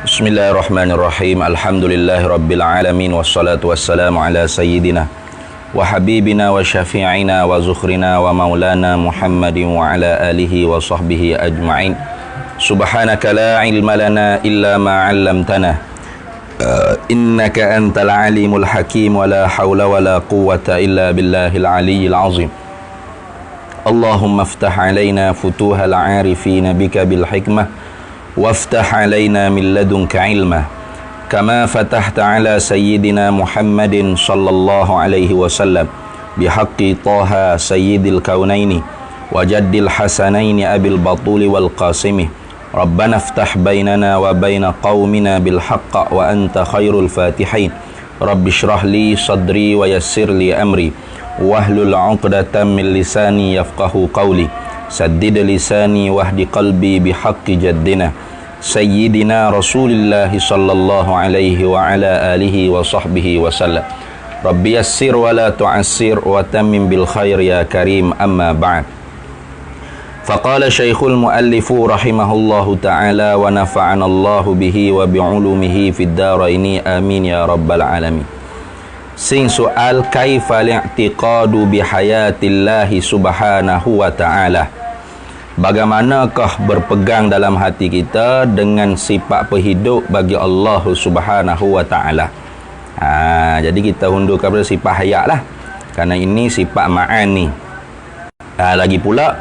Bismillahirrahmanirrahim. Alhamdulillahirabbil alamin wassalatu wassalamu ala sayyidina wa habibina wa syafi'ina wa zukhrina wa maulana Muhammadin wa ala alihi wa sahbihi ajma'in. Subhanaka la ilma lana illa ma 'allamtana innaka antal alimul hakim wa la hawla wa la quwwata illa billahil aliyyil azim. Allahumma iftah alaina futuhal 'arifina bika bil hikmah وافتح علينا من لدنك علما كما فتحت على سيدنا محمد صلى الله عليه وسلم بحق طه سيد الكونين وجد الحسنين أبي البطول والقاسم ربنا افتح بيننا وبين قومنا بالحق وأنت خير الفاتحين رب اشرح لي صدري ويسر لي أمري واحلل عقدة من لساني يفقه قولي سدد لساني واهد قلبي بحق جدنا سيدنا رسول الله صلى الله عليه وعلى آله وصحبه وسلم رب يسر ولا تعسر وتمم بالخير يا كريم أما بعد فقال شيخ المؤلف رحمه الله تعالى ونفعنا الله به وبعلومه في الدارين آمين يا رب العالمين. Sing soal kaifa li'tiqadu bihayatillahi subhanahu wa ta'ala. Bagaimanakah berpegang dalam hati kita dengan sifat perhidup bagi Allah subhanahu wa ta'ala. Jadi kita undur kepada sifat hayat lah, kerana ini sifat ma'ani. Lagi pula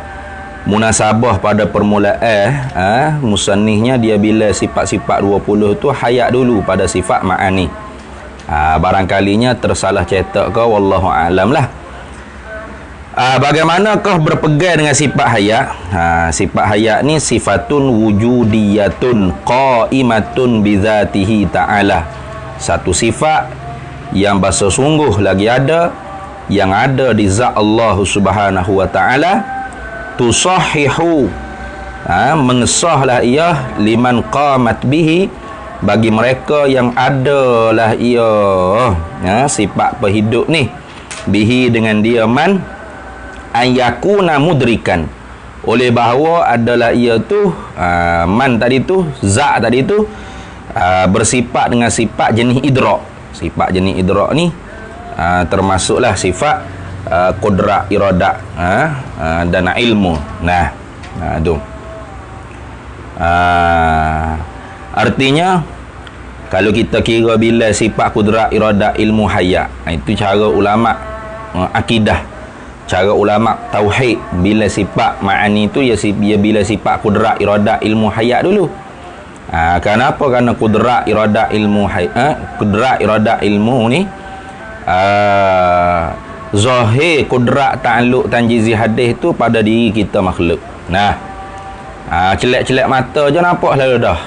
munasabah pada permulaan musannihnya dia bila sifat-sifat 20 tu hayat dulu pada sifat ma'ani. Barangkalinya tersalah cetak ke, wallahu a'lam lah. Bagaimanakah berpegang dengan sifat hayat? Sifat hayat ni sifatun wujudiyatun qaimatun bizatihi ta'ala. Satu sifat yang bahasa sungguh lagi ada, yang ada di zat Allah subhanahu wa ta'ala. Tusahihu, mengesahlah ia liman qamat bihi, bagi mereka yang adalah ia sifat perhidup ni bihi dengan dia man ayakuna mudrikan, oleh bahawa adalah ia tu man tadi tu, zat tadi tu bersifat dengan sifat jenis idrak. Sifat jenis idrak ni termasuklah sifat qudrat, iradat dan ilmu. Tu artinya kalau kita kira bila sifat qudrat, iradat, ilmu, hayat, itu cara ulama akidah, cara ulama tauhid. Bila sifat ma'ani tu ya bila sifat qudrat, iradat, ilmu, hayat dulu. Kenapa? Kerana qudrat, iradat, ilmu, qudrat, iradat, ilmu ni zahir qudrat, ta'alluq, tanjizi, hadis tu pada diri kita makhluk. Celak-celak mata je nampak lalu dah.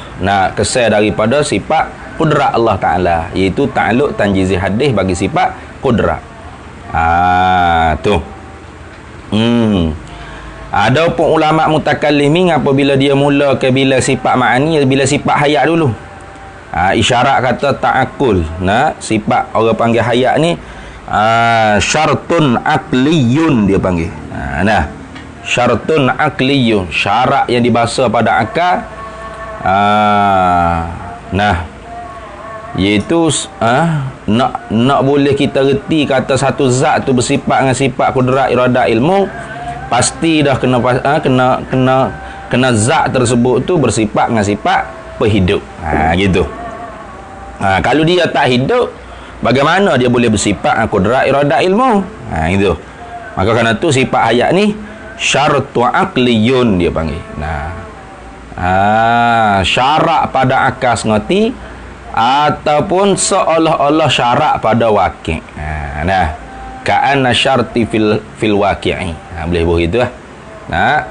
Kesan daripada sifat qudrat Allah Ta'ala, iaitu ta'alluq, tanjizi, hadis bagi sifat qudrat. Tu. Ada pun ulama mutakallimin apabila dia mula ke bila sifat ma'ani, bila sifat hayat dulu. Isyarat kata ta'akul. Sifat orang panggil hayat ni syartun aqliyun dia panggil. Syartun aqliyun, syarat yang dibahasa pada akal. Iaitu nak boleh kita reti kata satu zat tu bersifat dengan sifat qudrat, iradat, ilmu, pasti dah kena zat tersebut tu bersifat dengan sifat perhidup. Gitu. Kalau dia tak hidup, bagaimana dia boleh bersifat qudrat, iradat, ilmu? Gitu. Maka kerana tu sifat hayat ni syartu aqliyun dia panggil. Syarat pada akal sengerti ataupun seolah-olah syarat pada waqi'. Ka'anna syarti fil waqi'i. Boleh begitu lah.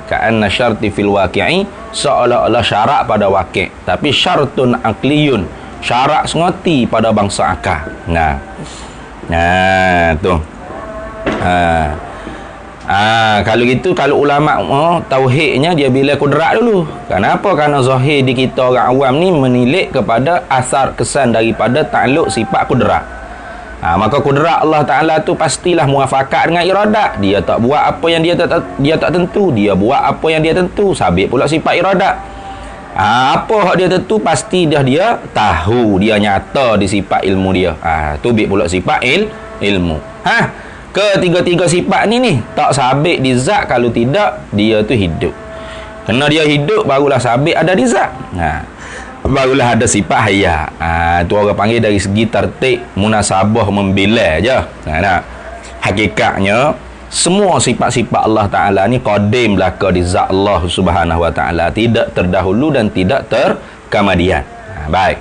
Ka'anna syarti fil waqi'i, seolah-olah syarat pada waqi', tapi syartun aqliyun, syarat sengerti pada bangsa akal. Tu. Kalau gitu, kalau ulama tauhidnya dia bila qudrat dulu. Kenapa? Kerana zahir di kita orang awam ni menilik kepada asar kesan daripada ta'alluq sifat qudrat. Maka qudrat Allah Ta'ala tu pastilah muafakat dengan iradat. Dia tak buat apa yang dia tak tentu, dia buat apa yang dia tentu. Sabit pula sifat iradat. Apa hak dia tentu pasti dia tahu, dia nyata di sifat ilmu dia. Tu bik pula sifat ilmu. Ketiga-tiga sifat ni tak sabit di zat, kalau tidak dia tu hidup. Kena dia hidup barulah sabit ada di zat. Barulah ada sifat haya. Tu orang panggil dari segi tertib munasabah membila je. Hakikatnya semua sifat-sifat Allah Ta'ala ni qadim belaka di zat Allah Subhanahu Wa Ta'ala, tidak terdahulu dan tidak terkemudian. Baik.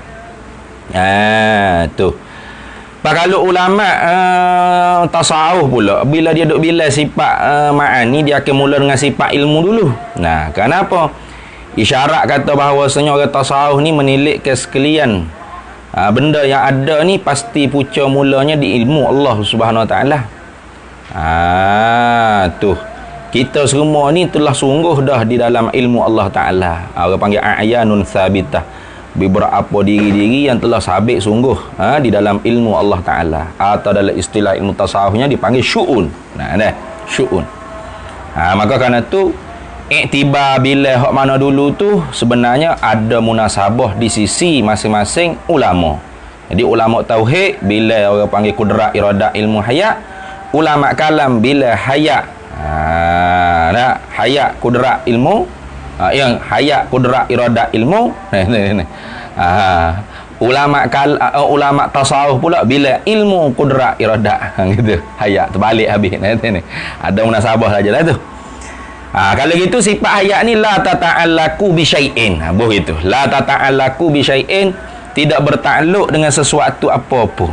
Tu. Kalau ulama tasawuf pula, bila dia duk bila sifat ma'ani, dia akan mula dengan sifat ilmu dulu. Kenapa? Isyarat kata bahawasanya orang tasawuf ni menilik ke sekalian benda yang ada ni pasti puca mulanya di ilmu Allah Subhanahu Wa Ta'ala. Tu kita semua ni telah sungguh dah di dalam ilmu Allah Ta'ala. Orang panggil a'yanun sabitah, beberapa diri-diri yang telah sabit sungguh di dalam ilmu Allah Ta'ala, atau dalam istilah ilmu tasawufnya dipanggil syu'un. Syu'un. Maka kerana tu iktibar bila hak mana dulu tu sebenarnya ada munasabah di sisi masing-masing ulama. Jadi ulama tauhid bila orang panggil kudrat iradat ilmu hayat, ulama kalam bila hayat hayat kudrat ilmu, yang hayat kudrat iradat ilmu. Ulama tasawuf pula bila ilmu kudrat iradat gitu. Hayat terbalik habis ni. Ada munasabah sajalah tu. Kalau gitu sifat hayat ni la tata'allaku bi syai'in. Begitu. La tata'allaku bi syai'in, tidak bertakluk dengan sesuatu apa-apa.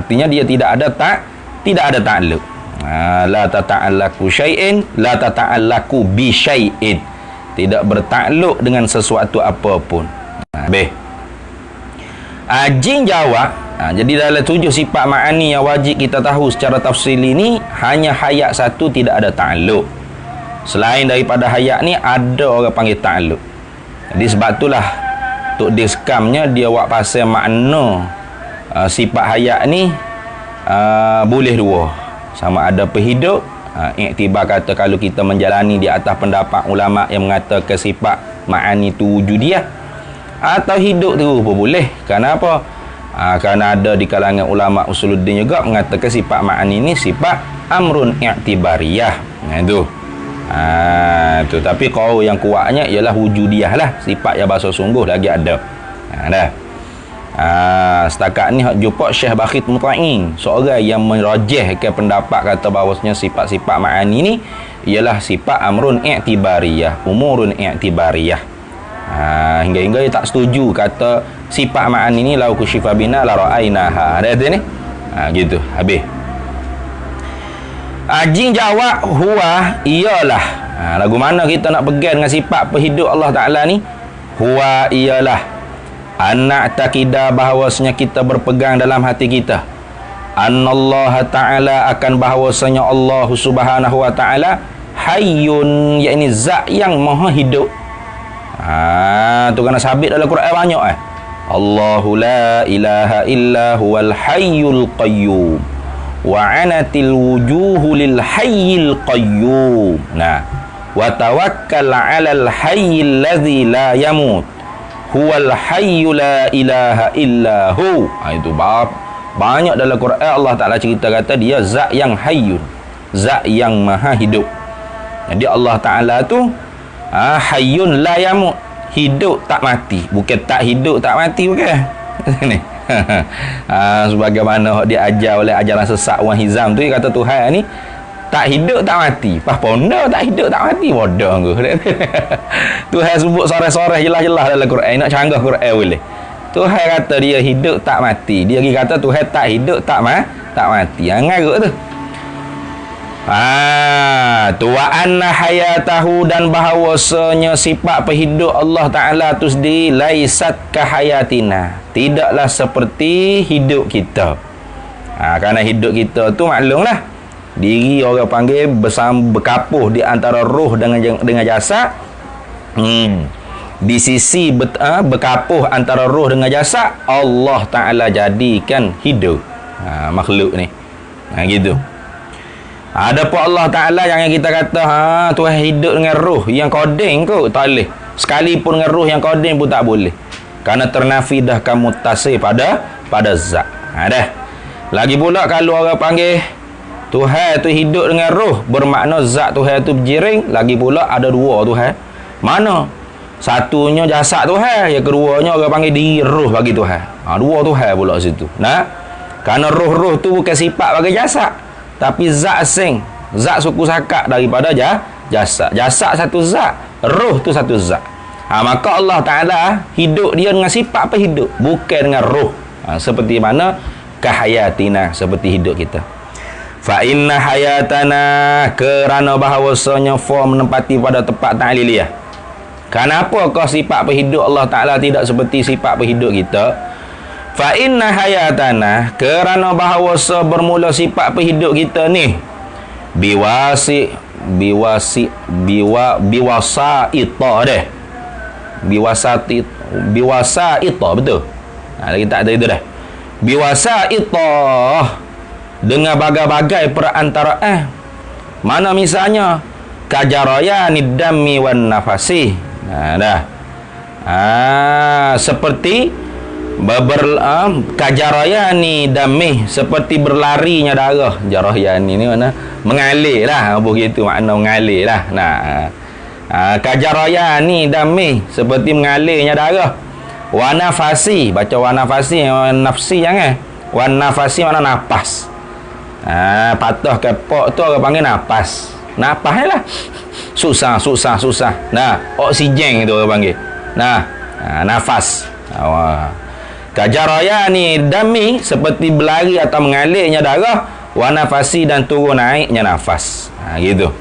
Artinya dia tidak ada takluk. La tata'allaku syai'in, la tata'allaku bi syai'in, tidak bertakluk dengan sesuatu apapun. Jin jawab. Jadi dalam 7 sifat ma'ani yang wajib kita tahu secara tafsili ni, hanya hayat satu tidak ada takluk. Selain daripada hayat ni ada orang panggil takluk. Jadi sebab itulah untuk diskamnya dia buat pasal makna sifat hayat ni boleh dua. Sama ada perhidup, iktibar kata kalau kita menjalani di atas pendapat ulama yang mengatakan sifat ma'ani tu wujudiyah, atau hidup tu pun boleh. Kenapa? Kerana ada di kalangan ulama usuluddin juga mengatakan sifat ma'ani ni sifat amrun i'tibariyah. Tu tapi kau yang kuatnya ialah wujudiyah lah, sifat yang bahasa sungguh lagi ada. Setakat ni hak jumpa Syekh Bakhit Muta'in, seorang yang merajihkan pendapat kata bahawasanya sifat-sifat ma'ani ni ialah sifat amrun i'tibariyah, umurun i'tibariyah. Hingga-hingga dia tak setuju kata sifat ma'ani ni lau kusyifa bina la ra'ainaha. Ada kata ni? Gitu, habis. Jin jawab huwa, iyalah. Lagu mana kita nak pegang dengan sifat perhidup Allah Ta'ala ni? Huwa, iyalah anak takidah, bahawasanya kita berpegang dalam hati kita annallaha ta'ala, akan bahawasanya Allah Subhanahu Wa Ta'ala hayyun, yakni zat yang maha hidup. Tu kena sabit dalam Quran banyak. Allahu la ilaha illa huwal hayyul qayyum wa anatil wujuhu lil hayyil qayyum. Wa tawakkal 'alal hayyil ladzi la yamut huwal hayyu la ilaha illa hu. Itu banyak dalam Quran Allah Ta'ala cerita kata dia zat yang hayyun, zat yang maha hidup. Jadi Allah Ta'ala tu hayyun la yamut, hidup tak mati, bukan tak hidup tak mati, bukan. Ni sebagaimana dia ajar oleh ajaran sesat Wan Hizam tu, dia kata Tuhan ni tak hidup tak mati. Pas ponda tak hidup tak mati, bodoh ke. Tuhan sebut sore-sore jelas-jelas dalam Quran, nak canggah Quran boleh. Tuhan kata dia hidup tak mati, dia lagi kata Tuhan tak hidup tak mati. Ngarut tu. Wa anna hayatahu, dan bahawasanya sifat perhidup Allah Ta'ala tu sendiri laisat kahayatina, tidaklah seperti hidup kita. Kerana hidup kita tu maklumlah, diri orang panggil berkapuh di antara roh dengan jasad. Di sisi berkapuh antara roh dengan jasad, Allah Ta'ala jadikan hidup makhluk ni. Gitu. Ada pun Allah Ta'ala yang kita kata Tuhan hidup dengan roh yang kodeng kot, tak boleh. Sekalipun dengan roh yang qadim pun tak boleh. Kerana ternafi dah kamu tasir pada zat. Dah. Lagi pula kalau orang panggil Tuhan tu hidup dengan roh, bermakna zat Tuhan tu berjiring. Lagi pula ada dua Tuhan. Mana? Satunya jasad Tuhan, yang keduanya orang panggil diri roh bagi Tuhan. Dua Tuhan pula situ. Nah, kerana roh-roh tu bukan sifat bagi jasad, tapi zat asing, zat suku sakak daripada jasad. Jasad satu zat, roh tu satu zat. Maka Allah Ta'ala hidup dia dengan sifat apa hidup, bukan dengan roh. Seperti mana kahayatina, seperti hidup kita. Fa inna hayatana, kerana bahawasanya form menempati pada tempat ta'liliyah. Kenapa kau sifat berhidup Allah Ta'ala tidak seperti sifat berhidup kita? Fa inna hayatana, kerana bahawasa bermula sifat berhidup kita ni biwasa deh. Biwasa ita, betul? Lagi tak ada itu dah. Biwasa ita, dengan bagai-bagai perantaraan. Mana misalnya kajaraya nidami wan nafasi. Seperti kajaraya ni dami, seperti berlarinya darah. Jaraya ni mana? Mengalir lah, begitu makna mengalir lah. Kajaraya ni dami, seperti mengalirnya darah. Wanafasi, baca wanafasi, nafsi jangan. Wanafasi mana nafas. Patah kepok tu orang panggil nafas. Nafas lah. Susah. Oksigen itu orang panggil. Nafas. Kajaraya ni dami, seperti berlari atau mengalirnya darah. Wanafasi, dan turun naiknya nafas. Gitu.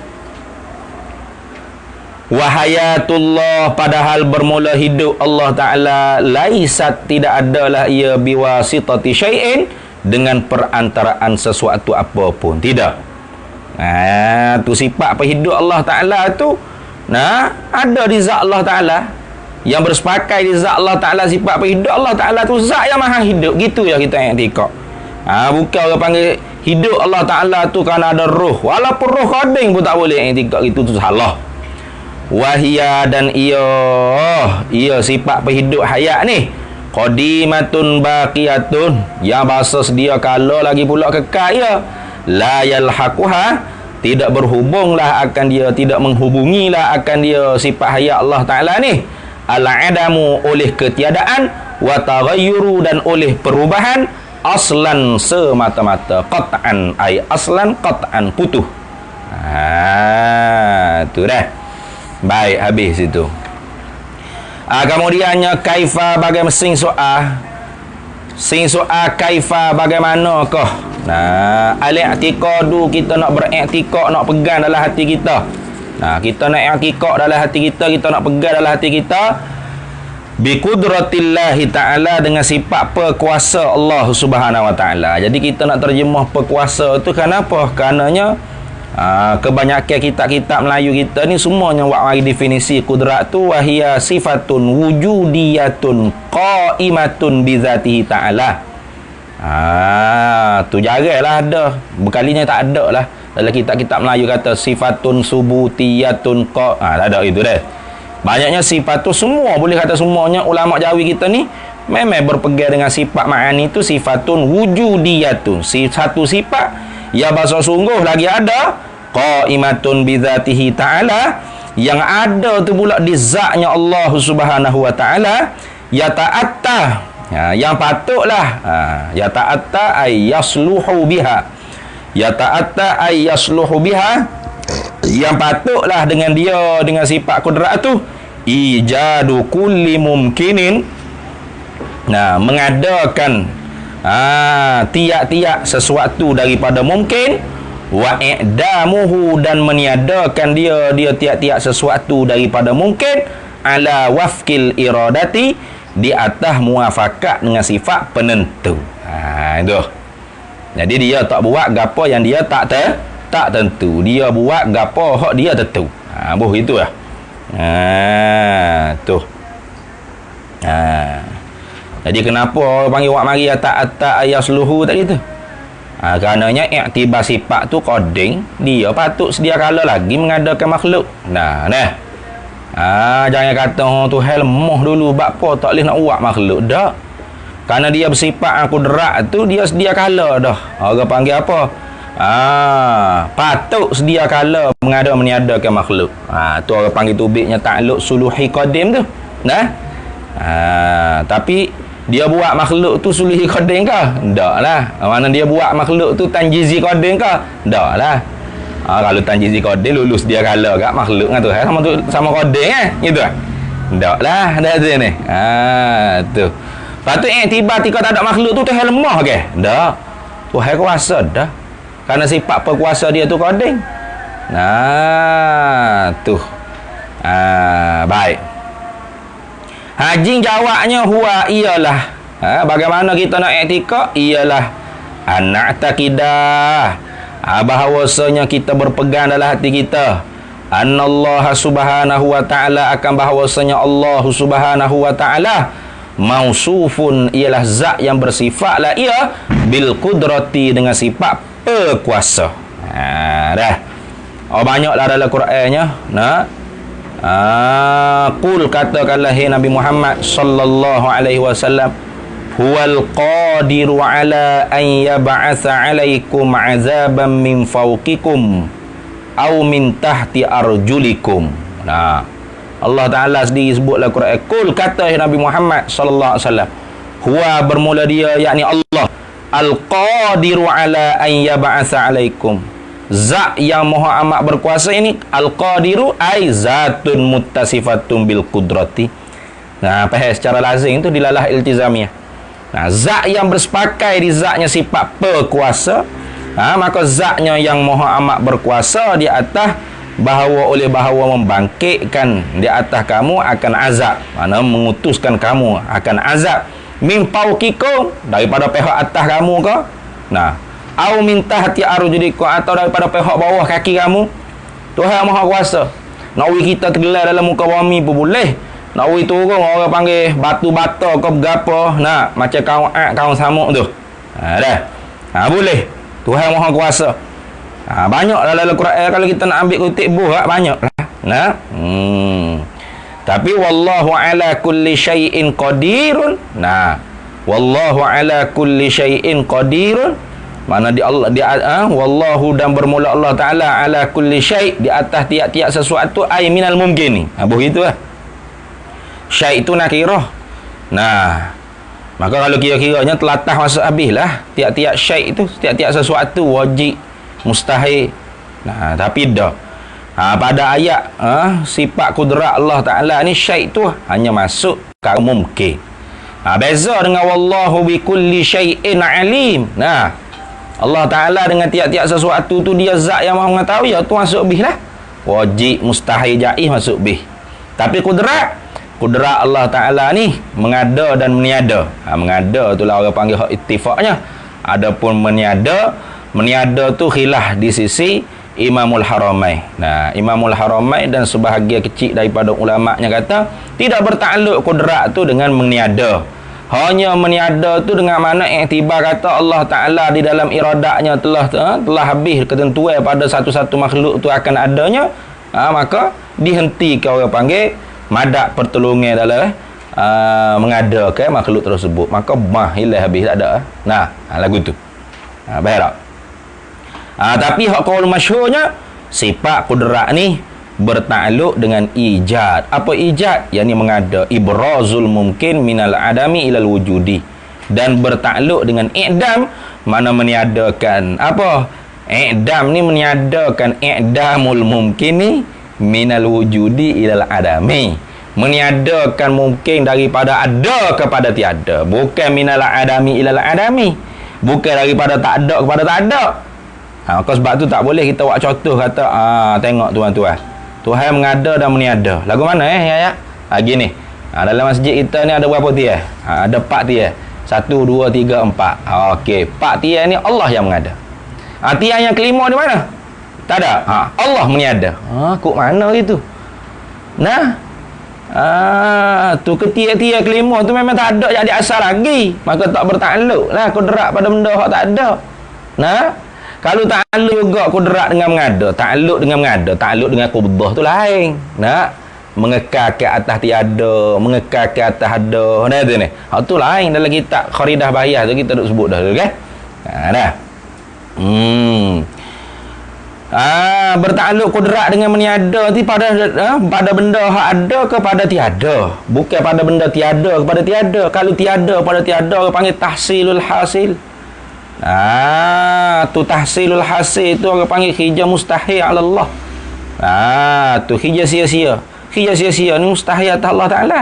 Wahayatullah, padahal bermula hidup Allah Ta'ala laisat, tidak adalah ia biwasitati syai'in, dengan perantaraan sesuatu apapun. Tidak. Tu sifat perhidup Allah Ta'ala tu ada di zat Allah Ta'ala. Yang bersepakai di zat Allah Ta'ala, sifat perhidup Allah Ta'ala tu zat yang maha hidup. Gitu ya kita yang tikak. Bukan orang panggil hidup Allah Ta'ala tu kerana ada roh. Walaupun roh qadim pun tak boleh yang tikak. Itu tu salah. Wahia, dan ia sifat perhidup hayat ni qadimatun baqiyatun, yang bahasa sedia kala lagi pula kekal ia. La yalhaquha, tidak berhubunglah akan dia, tidak menghubungilah akan dia sifat hayat Allah Ta'ala ni al-adamu, oleh ketiadaan, wa taghayyuru, dan oleh perubahan, aslan, semata-mata, qat'an, ay aslan qat'an, putuh. Tu dah. Baik, habis itu. Kemudiannya kaifa, bagaimana sing soal kaifa, bagaimanakah al-i'tiqadu, kita nak beriktikad, nak pegang dalam hati kita. Kita nak i'tiqad dalam hati kita, kita nak pegang dalam hati kita bi qudratillahi ta'ala, dengan sifat perkuasa Allah Subhanahu wa ta'ala. Jadi kita nak terjemah perkuasa tu kenapa? Karenanya kebanyakan kitab-kitab Melayu kita ni semuanya buat mari definisi kudrat tu, wahia sifatun wujudiyatun qaimatun bizatihi ta'ala. Tu jaranglah ada, berkalinya tak ada lah dalam kitab-kitab Melayu kata sifatun subutiyatun tak ada itu dah. Banyaknya sifat tu semua boleh kata semuanya ulama Jawi kita ni memang berpegang dengan sifat ma'ani tu sifatun wujudiyatun, satu sifat ya bahasa sungguh lagi ada qaimatun bizatihi ta'ala, yang ada tu pula di zatnya Allah Subhanahu wa ta'ala, ya ta'atta, yang patutlah ya ta'atta ay yasluhu biha, ya ta'atta ay yasluhu biha, yang patutlah dengan dia, dengan sifat kudrat tu ijadu kulli mumkinin, mengadakan tiap-tiap sesuatu daripada mungkin, wa i'damuhu, dan meniadakan dia tiap-tiap sesuatu daripada mungkin, ala wafkil iradati, di atas muafakat dengan sifat penentu. Itu. Jadi dia tak buat gapo yang dia tak tentu, dia buat gapo hak dia tentu. Begitu lah. Tu. Jadi kenapa orang panggil wak mari atak ayasluhu tadi tu? Kerananya iktibar sifat tu qadim, dia patut sedia kala lagi mengadakan makhluk. Jangan kata Tuhan lemah dulu, bab apa tak boleh nak buat makhluk dah. Karena dia bersifat kudrat tu, dia sedia kala dah. Orang panggil apa? Patut sedia kala meniadakan makhluk. Tu orang panggil tubiknya takluk suluhi qadim tu. Tapi dia buat makhluk tu suluhi qadim ke? Tak lah. Mana dia buat makhluk tu tanjizi qadim ke? Tak lah. Kalau tanjizi qadim lulus dia kala kat makhluk dengan tu sama qadim gitu. Tak lah, dah tu ni. Tu. Patut tiba tika tak ada makhluk tu Tuhan lemah ke? Tak. Tuhan kuasa dah. Karena sifat perkuasa dia tu qadim. Tu. Baik. Haji jawabnya huwa ialah. Bagaimana kita nak i'tikad? Ialah anak takidah. Bahawasanya kita berpegang dalam hati kita. Annallaha subhanahu wa ta'ala akan bahawasanya Allah subhanahu wa ta'ala mausufun ialah zat yang bersifat lah ia bil qudrati dengan sifat perkuasa. Dah. Banyaklah dalam Qurannya. Qul katakanlah hai Nabi Muhammad sallallahu alaihi wasallam huwal qadiru ala an yab'atsa alaikum azaban min fawqikum aw min tahti arjulikum. Allah Ta'ala sendiri sebutlah Quran. Qul kata Nabi Muhammad sallallahu alaihi wasallam. Huwa bermula dia yakni Allah. Al-Qadiru ala an yab'atsa alaikum. Zat yang maha amat berkuasa ini Al-Qadiru ai zatun muttasifatun bil qudrati. Faham secara lazim itu dilalah iltizamiyah. Zat yang bersepakai di zatnya sifat perkuasa. Maka zatnya yang maha amat berkuasa di atas bahawa membangkitkan di atas kamu akan azab, mana mengutuskan kamu akan azab min fawqikum daripada pihak atas kamu ke, au min tahti arjulikum atau daripada pihak bawah kaki kamu. Tuhan Maha Kuasa. Nak uji kita tergelar dalam muka bumi pun boleh. Nak uji turun orang panggil batu bata ke berapa, macam kaum samuk tu. Boleh. Tuhan Maha Kuasa. Banyak dalam Quran kalau kita nak ambil kutip buah banyak lah. Tapi wallahu ala kulli syai'in qadirun. Wallahu ala kulli syai'in qadirun. Mana di Allah wallahu dan bermula Allah Taala ala kulli syai' di atas tiap-tiap sesuatu ai minal mumkin ni. Begitulah. Syai' itu nakirah. Maka kalau kira-kiranya telatah masuk habislah tiap-tiap syai' itu, tiap-tiap sesuatu wajib, mustahil. Tapi dah. Pada ayat sifat kudrat Allah Ta'ala ni syai' tu hanya masuk ke mungkin. Beza dengan wallahu bi kulli syai'in alim. Allah Ta'ala dengan tiap-tiap sesuatu tu dia zat yang maha mengetahui, tu masuk bih lah. Wajib, mustahil, jaiz masuk bih. Tapi kudrat Allah Ta'ala ni mengada dan meniada. Mengada tu lah orang panggil hak ittifaqnya. Adapun meniada tu khilaf di sisi Imamul Haramain. Imamul Haramain dan sebahagian kecil daripada ulama' nya kata tidak bertakluk kudrat tu dengan meniada. Hanya meniada tu dengan mana iktibar kata Allah Ta'ala di dalam iradatnya telah habis ketentuan pada satu-satu makhluk tu akan adanya, maka dihentikan orang panggil madak pertolongan dalam mengadakan makhluk tersebut. Maka hilang habis tak ada. Lagu tu. Baik tak? Tapi hak qaul masyhurnya sifat kudrat ni bertakluk dengan ijad. Apa ijad? Yang ni mengada ibrazul mungkin minal adami ilal wujudi, dan bertakluk dengan i'dam, mana meniadakan apa? I'dam ni meniadakan i'damul mungkin ni minal wujudi ilal adami, meniadakan mungkin daripada ada kepada tiada, bukan minal adami ilal adami, bukan daripada tak ada kepada tak ada. Maka sebab tu tak boleh kita buat contoh kata tengok tuan-tuan, Tuhan mengada dan meniada. Lagu mana ya? Gini. Dalam masjid kita ni ada berapa tiang? Ada 4 tiang. 1 2 3 4. Okey, 4 tiang ni Allah yang mengada. Tiang yang kelima di mana? Tak ada. Allah meniada. Kok mana gitu? Tu ketiak-tiak kelima tu memang tak ada jadi asal lagi. Maka tak bertakluk lah kudrat pada benda hak tak ada. Kalau takluk juga kudrat dengan mengada, takluk dengan mengada, takluk dengan qubdah tu lain. mengekal ke atas tiada, mengekal ke atas ada. Nah tu ni. Hak tu lain dalam kitab Kharidah Bahiyah tu kita duk sebut dah tu kan. Dah. Bertakluk kudrat dengan meniada ti pada benda hak ada kepada tiada, bukan pada benda tiada kepada tiada. Kalau tiada pada tiada orang panggil tahsilul hasil. Tu tahsilul hasil tu orang panggil hijab mustahil ala Allah. Tu hijab sia-sia. Hijab sia-sia ni mustahil atas Allah Taala.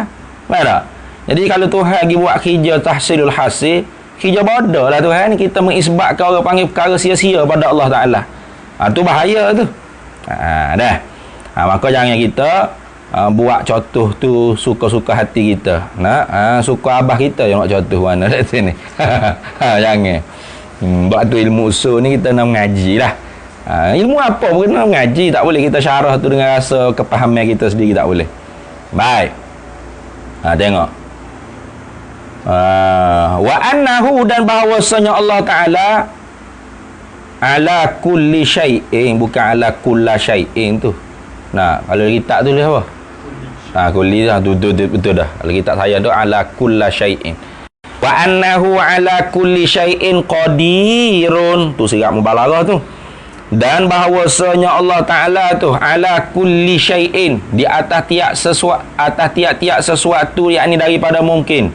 Faham tak? Jadi kalau Tuhan lagi buat hijab tahsilul hasil, hijab bodoh lah Tuhan ni, kita mengisbatkan orang panggil perkara sia-sia pada Allah Taala. Tu bahaya tu. Dah. Maka jangan kita buat contoh tu suka-suka hati kita. Suka abah kita yang nak contoh mana kat sini. Jangan. Buat tu ilmu usul ni kita nak mengaji lah. Ilmu apa pun kena mengaji. Tak boleh kita syarah tu dengan rasa kepahaman kita sendiri, tak boleh. Baik. Tengok. Wa annahu, dan bahawasanya Allah Ta'ala ala kulli syai'in, bukan ala kulla syai'in tu. Kalau kitab tu apa? Kulli dah tu betul dah. Kalau kitab saya tu ala kulla syai'in. Wa annahu ala kulli syai'in qadirun. Tu sirat mubalaghah tu. Dan bahawasanya Allah Ta'ala tu ala kulli syai'in, di atas tiap-tiap sesuatu, yakni daripada mungkin.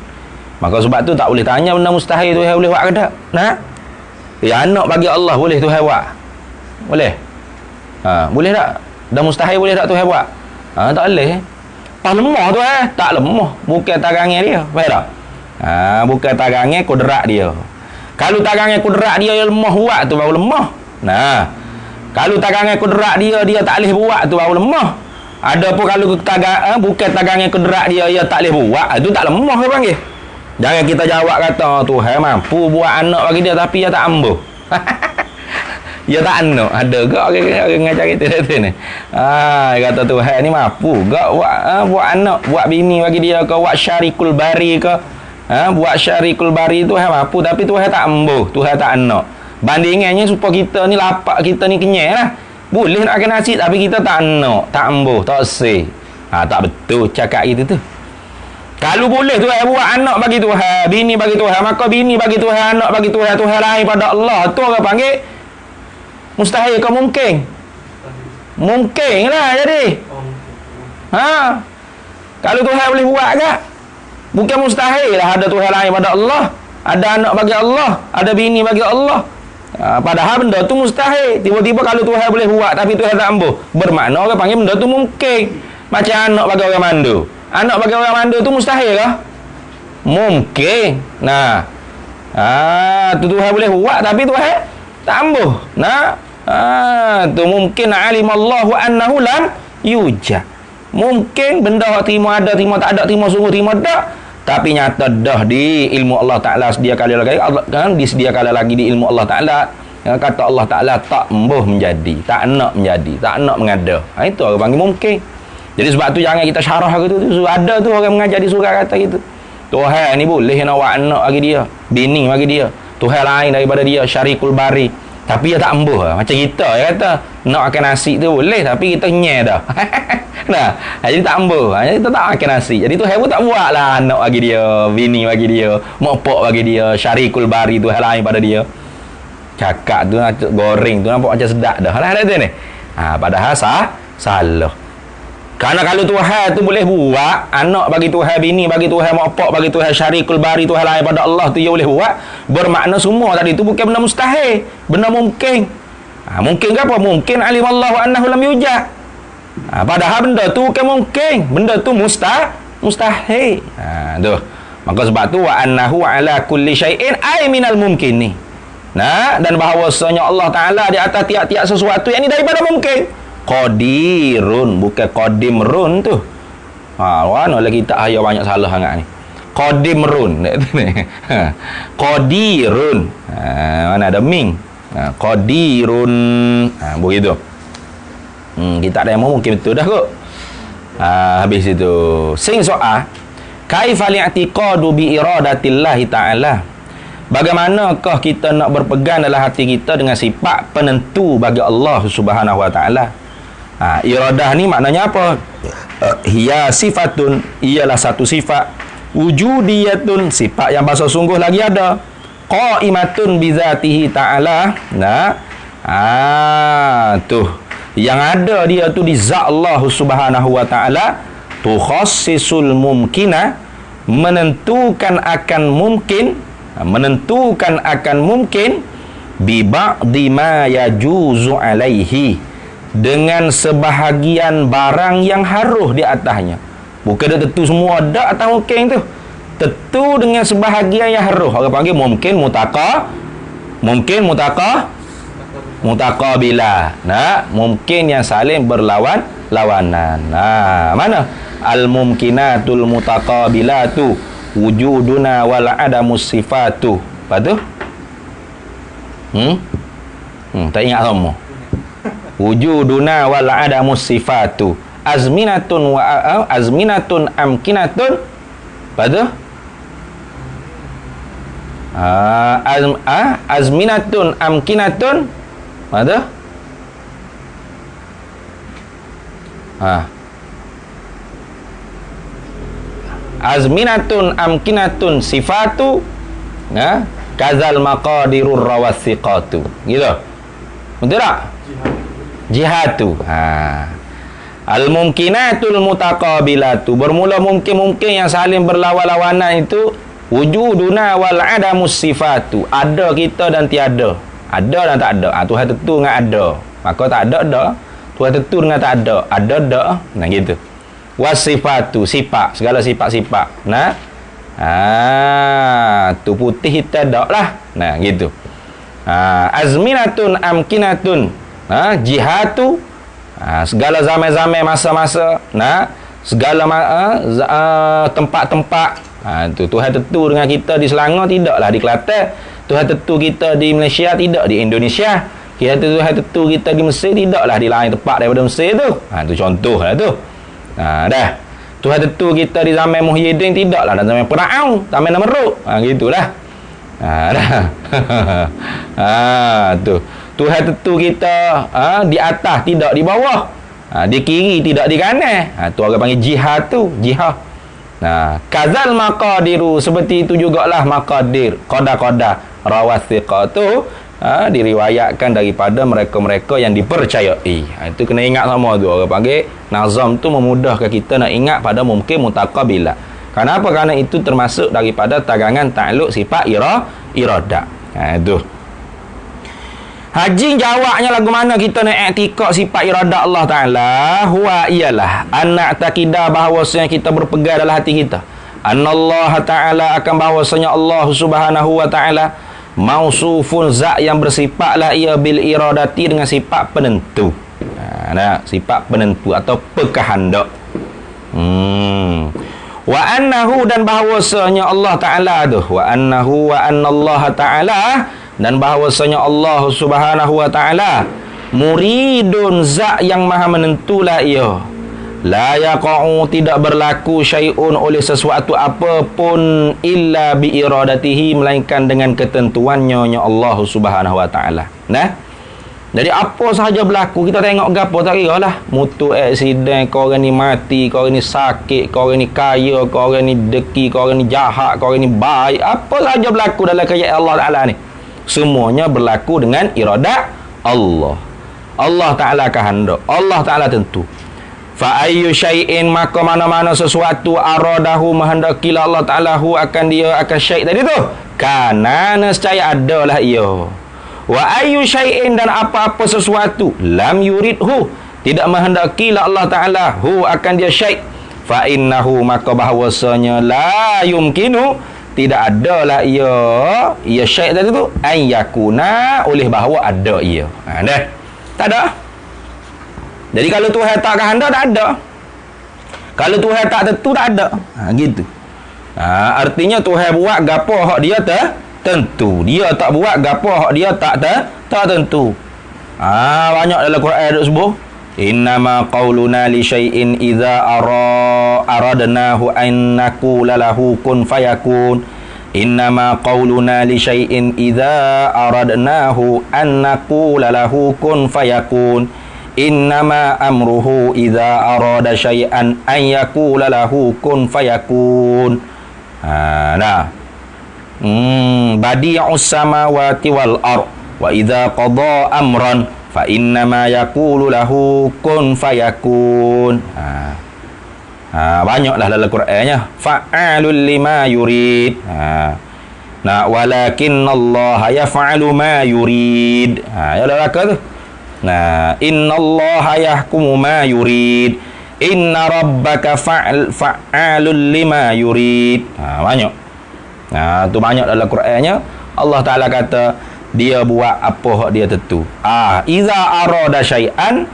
Maka sebab tu tak boleh tanya benda mustahil tu boleh buat ke tak? Anak bagi Allah boleh Tuhan buat? Boleh? Boleh tak? Dah mustahil boleh tak Tuhan buat? Tak boleh. Pas lemah tu tak lemah. Bukan tarangan dia. Faham tak? Bukan tarangan kudrat dia. Kalau tarangan kudrat dia lemah buat tu baru lemah. Kalau tarangan kudrat dia tak boleh buat tu baru lemah. Adapun kalau bukan tarangan kudrat dia tak boleh buat, tu tak lemah ke panggil. Jangan kita jawab kata Tuhan mampu buat anak bagi dia tapi dia tak ambuh. Dia tak anak. Ada ke orang ngajar kita ni? Kata Tuhan ni mampu ke buat anak, buat bini bagi dia ke, buat syarikul bari ke. Buat syarikul bari Tuhan mampu tapi Tuhan tak ambuh, Tuhan tak anak. Bandingannya supaya kita ni lapak, kita ni kenyang lah. Boleh nak makan nasi tapi kita tak anak, tak ambuh, tak sih. Tak betul cakap kita tu. Kalau boleh Tuhan buat anak bagi Tuhan, bini bagi Tuhan, maka bini bagi Tuhan, anak bagi Tuhan, Tuhan lain pada Allah. Tu orang panggil mustahil ke mungkin? Mungkin lah jadi. Kalau Tuhan boleh buat ke? Bukan mustahil lah ada Tuhan lain pada Allah. Ada anak bagi Allah, ada bini bagi Allah. Padahal benda tu mustahil. Tiba-tiba kalau Tuhan boleh buat tapi Tuhan tak ambuh, bermakna orang panggil benda tu mungkin. Macam anak bagi orang mandu. Anak bagi orang mandu tu mustahil ke? Mungkin. Tu Tuhan boleh buat tapi Tuhan tak ambuh. Tu mungkin alimallahu annahu lam yujad. Mungkin benda terima ada, terima tak ada, terima sungguh, terima tak. Tapi nyata dah di ilmu Allah Ta'ala disediakan lagi. Disediakan lagi di ilmu Allah Ta'ala. Kata Allah Ta'ala tak embuh menjadi, tak nak menjadi, tak nak mengada. Itu orang panggil mungkin. Jadi sebab tu jangan kita syarah gitu tu. Ada tu orang mengajar di surah kata gitu. Tuhan ni boleh nak buat anak bagi dia, bini bagi dia. Tuhan lain daripada dia, syarikul bari. Tapi dia tak embuh. Macam kita kata nak makan nasi tu boleh tapi kita nyeh dah. Jadi tak embuh. Jadi kita tak makan nasi. Jadi Tuhan pun tak buat lah anak bagi dia, bini bagi dia, mak pak bagi dia, syarikul bari Tuhan lain pada dia. Cakap tu nak goreng tu nampak macam sedap dah. Lah tu ni. Padahal salah. Karena kalau Tuhan tu boleh buat anak bagi Tuhan, bini bagi Tuhan, mak pak bagi Tuhan, syarikul bari Tuhan lain pada Allah tu dia boleh buat, bermakna semua tadi tu bukan benda mustahil, benda mungkin. Mungkin ke apa? Mungkin alimallahu annahu lam yujad. Padahal benda tu bukan mungkin, benda tu mustahil. Tu. Maka sebab tu wa annahu ala kulli syai'in ay minal mumkin ni. Dan bahawasanya Allah Ta'ala di atas tiap-tiap sesuatu yang ni daripada mungkin. Qadirun, bukan qadimrun tu. Mana lagi tak ayat banyak salah sangat ni. Qadimrun. Qadirun. Mana ada ming. Qadirun. Begitu. Kita ada yang mungkin betul dah kot. Habis itu. Sing soal. Kaifa li'tiqadu bi iradatillahi ta'ala. Bagaimanakah kita nak berpegang dalam hati kita dengan sifat penentu bagi Allah Subhanahu wa taala? Iradah ni maknanya apa? Hiya sifatun, ialah satu sifat. Wujudiyatun, sifat yang bahasa sungguh lagi ada. Qaimatun bizatihi ta'ala. Tuh. Yang ada dia tu di zat Allah Subhanahu wa ta'ala. Tukhassisul mumkina, menentukan akan mungkin bi ba'di ma yajuzu alaihi, dengan sebahagian barang yang haruh di atasnya. Bukan dia tentu semua ada atas mungkin tu. Tentu dengan sebahagian yang haruh. Orang panggil mungkin mutaqabila. Mungkin yang saling lawanan. Mana? Al-mumkinatul mutaqabilatu wujuduna wal adamus sifatu. Apa tu? Tak ingat semua. Wujuduna wal adamus sifatu. Azminatun amkinatun. Apa tu? Azminatun amkinatun. Apa tu? Azminatun amkinatun sifatu, kazal maqadirur rawathiqatu. Gitu. Betul tak? Jihatu. Al-mumkinatul mutaqabilatu, bermula mungkin yang saling berlawan-lawanan itu. Wujuduna wal adamus sifatu, ada kita dan tiada, ada dan tak ada. Tuhan tentu dengan ada, maka tak ada. Tuhan tentu dengan tak ada, ada. Gitu. Wasifatu, sifat, segala sifat-sifat. Tu putih hitam dak lah. Gitu. Azminatun amkinatun, jihatu, segala zaman-zaman, masa-masa, segala tempat-tempat. Tuhan tentu dengan kita di Selangor, tidaklah di Kelantan. Tuhan tentu kita di Malaysia, tidak di Indonesia. Tuhan tentu kita di Mesir, tidaklah di lain tempat daripada Mesir tu. Tu contohlah tu. Dah. Tuhan tentu kita di zaman Muhyiddin, tidaklah dalam zaman Firaun, zaman Namrud. Gitulah. Dah. Tu. Tuhan tentu kita di atas, tidak di bawah. Di kiri, tidak di kanan. Tu orang panggil jihad tu, jihad. Kazal maqadiru, seperti itu jugalah maqadir, qada rawathiqah tu diriwayatkan daripada mereka-mereka yang dipercayai. Itu kena ingat sama tu. Orang panggil nazam tu memudahkan kita nak ingat pada mungkin mutaqabila. Kenapa? Kerana itu termasuk daripada tagangan ta'alluq sifat iradah. Itu. Haji jawabnya lagu mana kita nak i'tikad sifat iradah Allah Ta'ala. Huwa ialah anak takidah, bahawasanya kita berpegang dalam hati kita, annallaha Ta'ala, akan bahawasanya Allah Subhanahu wa Ta'ala mausufun, zat yang bersifatlah ia bil iradati, dengan sifat penentu. Sifat penentu atau pekahandak. Wa annahu, dan bahawasanya Allah Ta'ala tu, wa annahu wa annallaha Ta'ala, dan bahawasanya Allah Subhanahu wa Ta'ala muridun, zat yang maha menentulah ia. La yaqa'u, tidak berlaku syai'un, oleh sesuatu apapun, illa bi iradatihi, melainkan dengan ketentuannya Allah Subhanahu wa Ta'ala. Jadi apa sahaja berlaku, kita tengok gapo tak kira lah. Mutu aksiden, kau orang ni mati, kau orang ni sakit, kau orang ni kaya, kau orang ni deki, kau orang ni jahat, kau orang ni baik, apa sahaja berlaku dalam kerajaan Allah Ta'ala ni, semuanya berlaku dengan iradah Allah. Allah Ta'ala kehendak, Allah Ta'ala tentu. Fa ayyu syai'in, maka mana-mana sesuatu, aradahu, menghendakilah Allah Ta'ala hu, akan dia, akan syai' tadi tu, kana nescaya adalah ia. Wa ayyu syai'in, dan apa-apa sesuatu, lam yuridhu, tidak menghendakilah Allah Ta'ala hu, akan dia syai', fa innahu, maka bahawasanya la yumkinu, tidak adalah ia syai' tadi tu, an yakuna, oleh bahawa ada ia. Tak ada. Jadi kalau Tuhan tak kehendak, tak ada. Kalau Tuhan tak tentu, tak ada. Gitu. Artinya Tuhan buat gapo hak dia tentu. Dia tak buat gapo hak dia tak tentu. Banyak dalam Quran ada sebut, innama qauluna li syai'in idza aradnahu an naqula lahu kun fayakun. Innama qauluna li syai'in idza aradnahu an naqula lahu kun fayakun. Innama amruhu idza arada syai'an an yaqula lahu kun fayakun. Nah. Badi'us samawati wal ard wa idza qada amran fa innama yaqulu lahu kun fayakun. Banyaklah dalam Qurannya. Fa'alul lima yurid. Nah, walakinnallaha yaf'alu ma yurid. Ya belaka tu. Nah, innallaha yahkumu ma yurid. Inna rabbaka fa'alul lima yurid. Banyak. Nah, tu banyak dalam Qurannya. Allah Taala kata dia buat apa dia tentu. Iza arada syai'an.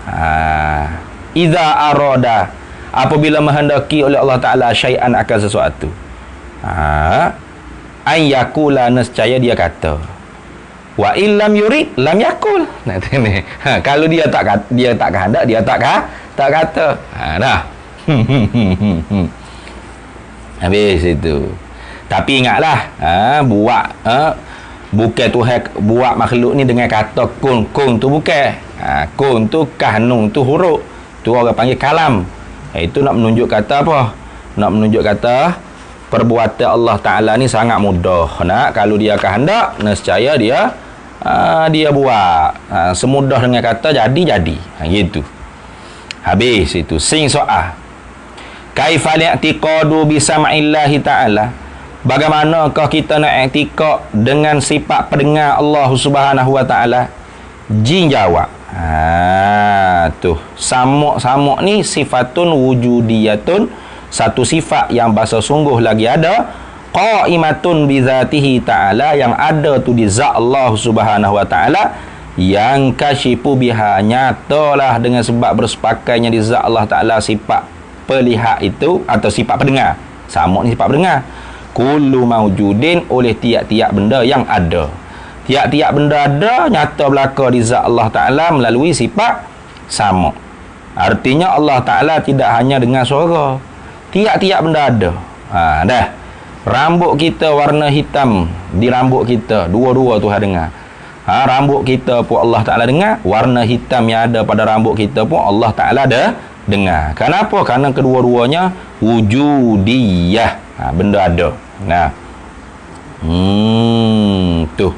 Iza arada, apabila menghendaki oleh Allah Taala syai'an akan sesuatu. An yakula, nescaya dia kata. Wa illam yurid lam yakul. Nah, ni. Kalau dia tak kehendak, dia tak kata. Dah. Habis itu. Tapi ingatlah, bukan Tuhan buat makhluk ni dengan kata kun. Kun tu bukan. Kun tu kahnung tu huruf. Tu orang panggil kalam. Itu nak menunjuk kata apa? Nak menunjuk kata perbuatan Allah Ta'ala ni sangat mudah. Kalau dia kehendak, nescaya dia buat. Semudah dengan kata jadi. Gitu. Habis itu. Sing soal. Kaifa li'tiqadu bi sam'illahi ta'ala. Bagaimanakah kita nak i'tiqad dengan sifat pendengar Allah Subhanahu wa Ta'ala? Jin jawab. Tu. Samuk ni sifatun wujudiyatun, satu sifat yang bahasa sungguh lagi ada, qaimatun bi zatihi ta'ala, yang ada tu di zat Allah Subhanahu wa Ta'ala, yang kasyifu biha, nyatalah dengan sebab bersepakainya di zat Allah Ta'ala sifat pelihat itu atau sifat pendengar. Samuk ni sifat pendengar. Kullu maujudin, oleh tiap-tiap benda yang ada. Tiap-tiap benda ada nyata belaka di zat Allah Ta'ala melalui sifat samuk. Artinya Allah Ta'ala tidak hanya dengar suara. Tiap-tiap benda ada. Dah. Rambut kita warna hitam di rambut kita, dua-dua Tuhan dengar. Rambut kita pun Allah Ta'ala dengar. Warna hitam yang ada pada rambut kita pun Allah Ta'ala dengar. Kenapa? Kerana kedua-duanya wujudiyah. Benda ada. Nah. Tu.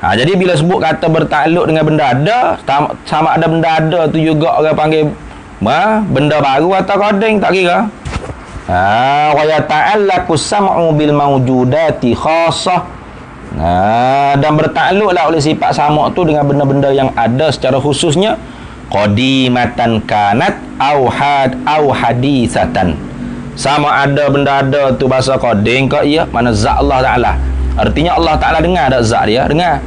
Jadi bila sebut kata bertakluk dengan benda ada, sama ada benda ada tu juga orang panggil benda baru atau kodeng, tak kira. Wa yata'allaqu sam'u bil mawjudati khassah. Dan bertakluklah oleh sifat samuk tu dengan benda-benda yang ada secara khususnya, qadimatan kanat au hadisatan. Sama ada benda ada tu bahasa qadim ke ia, mana zat Allah Ta'ala. Artinya Allah Ta'ala dengar tak zat dia? Dengar.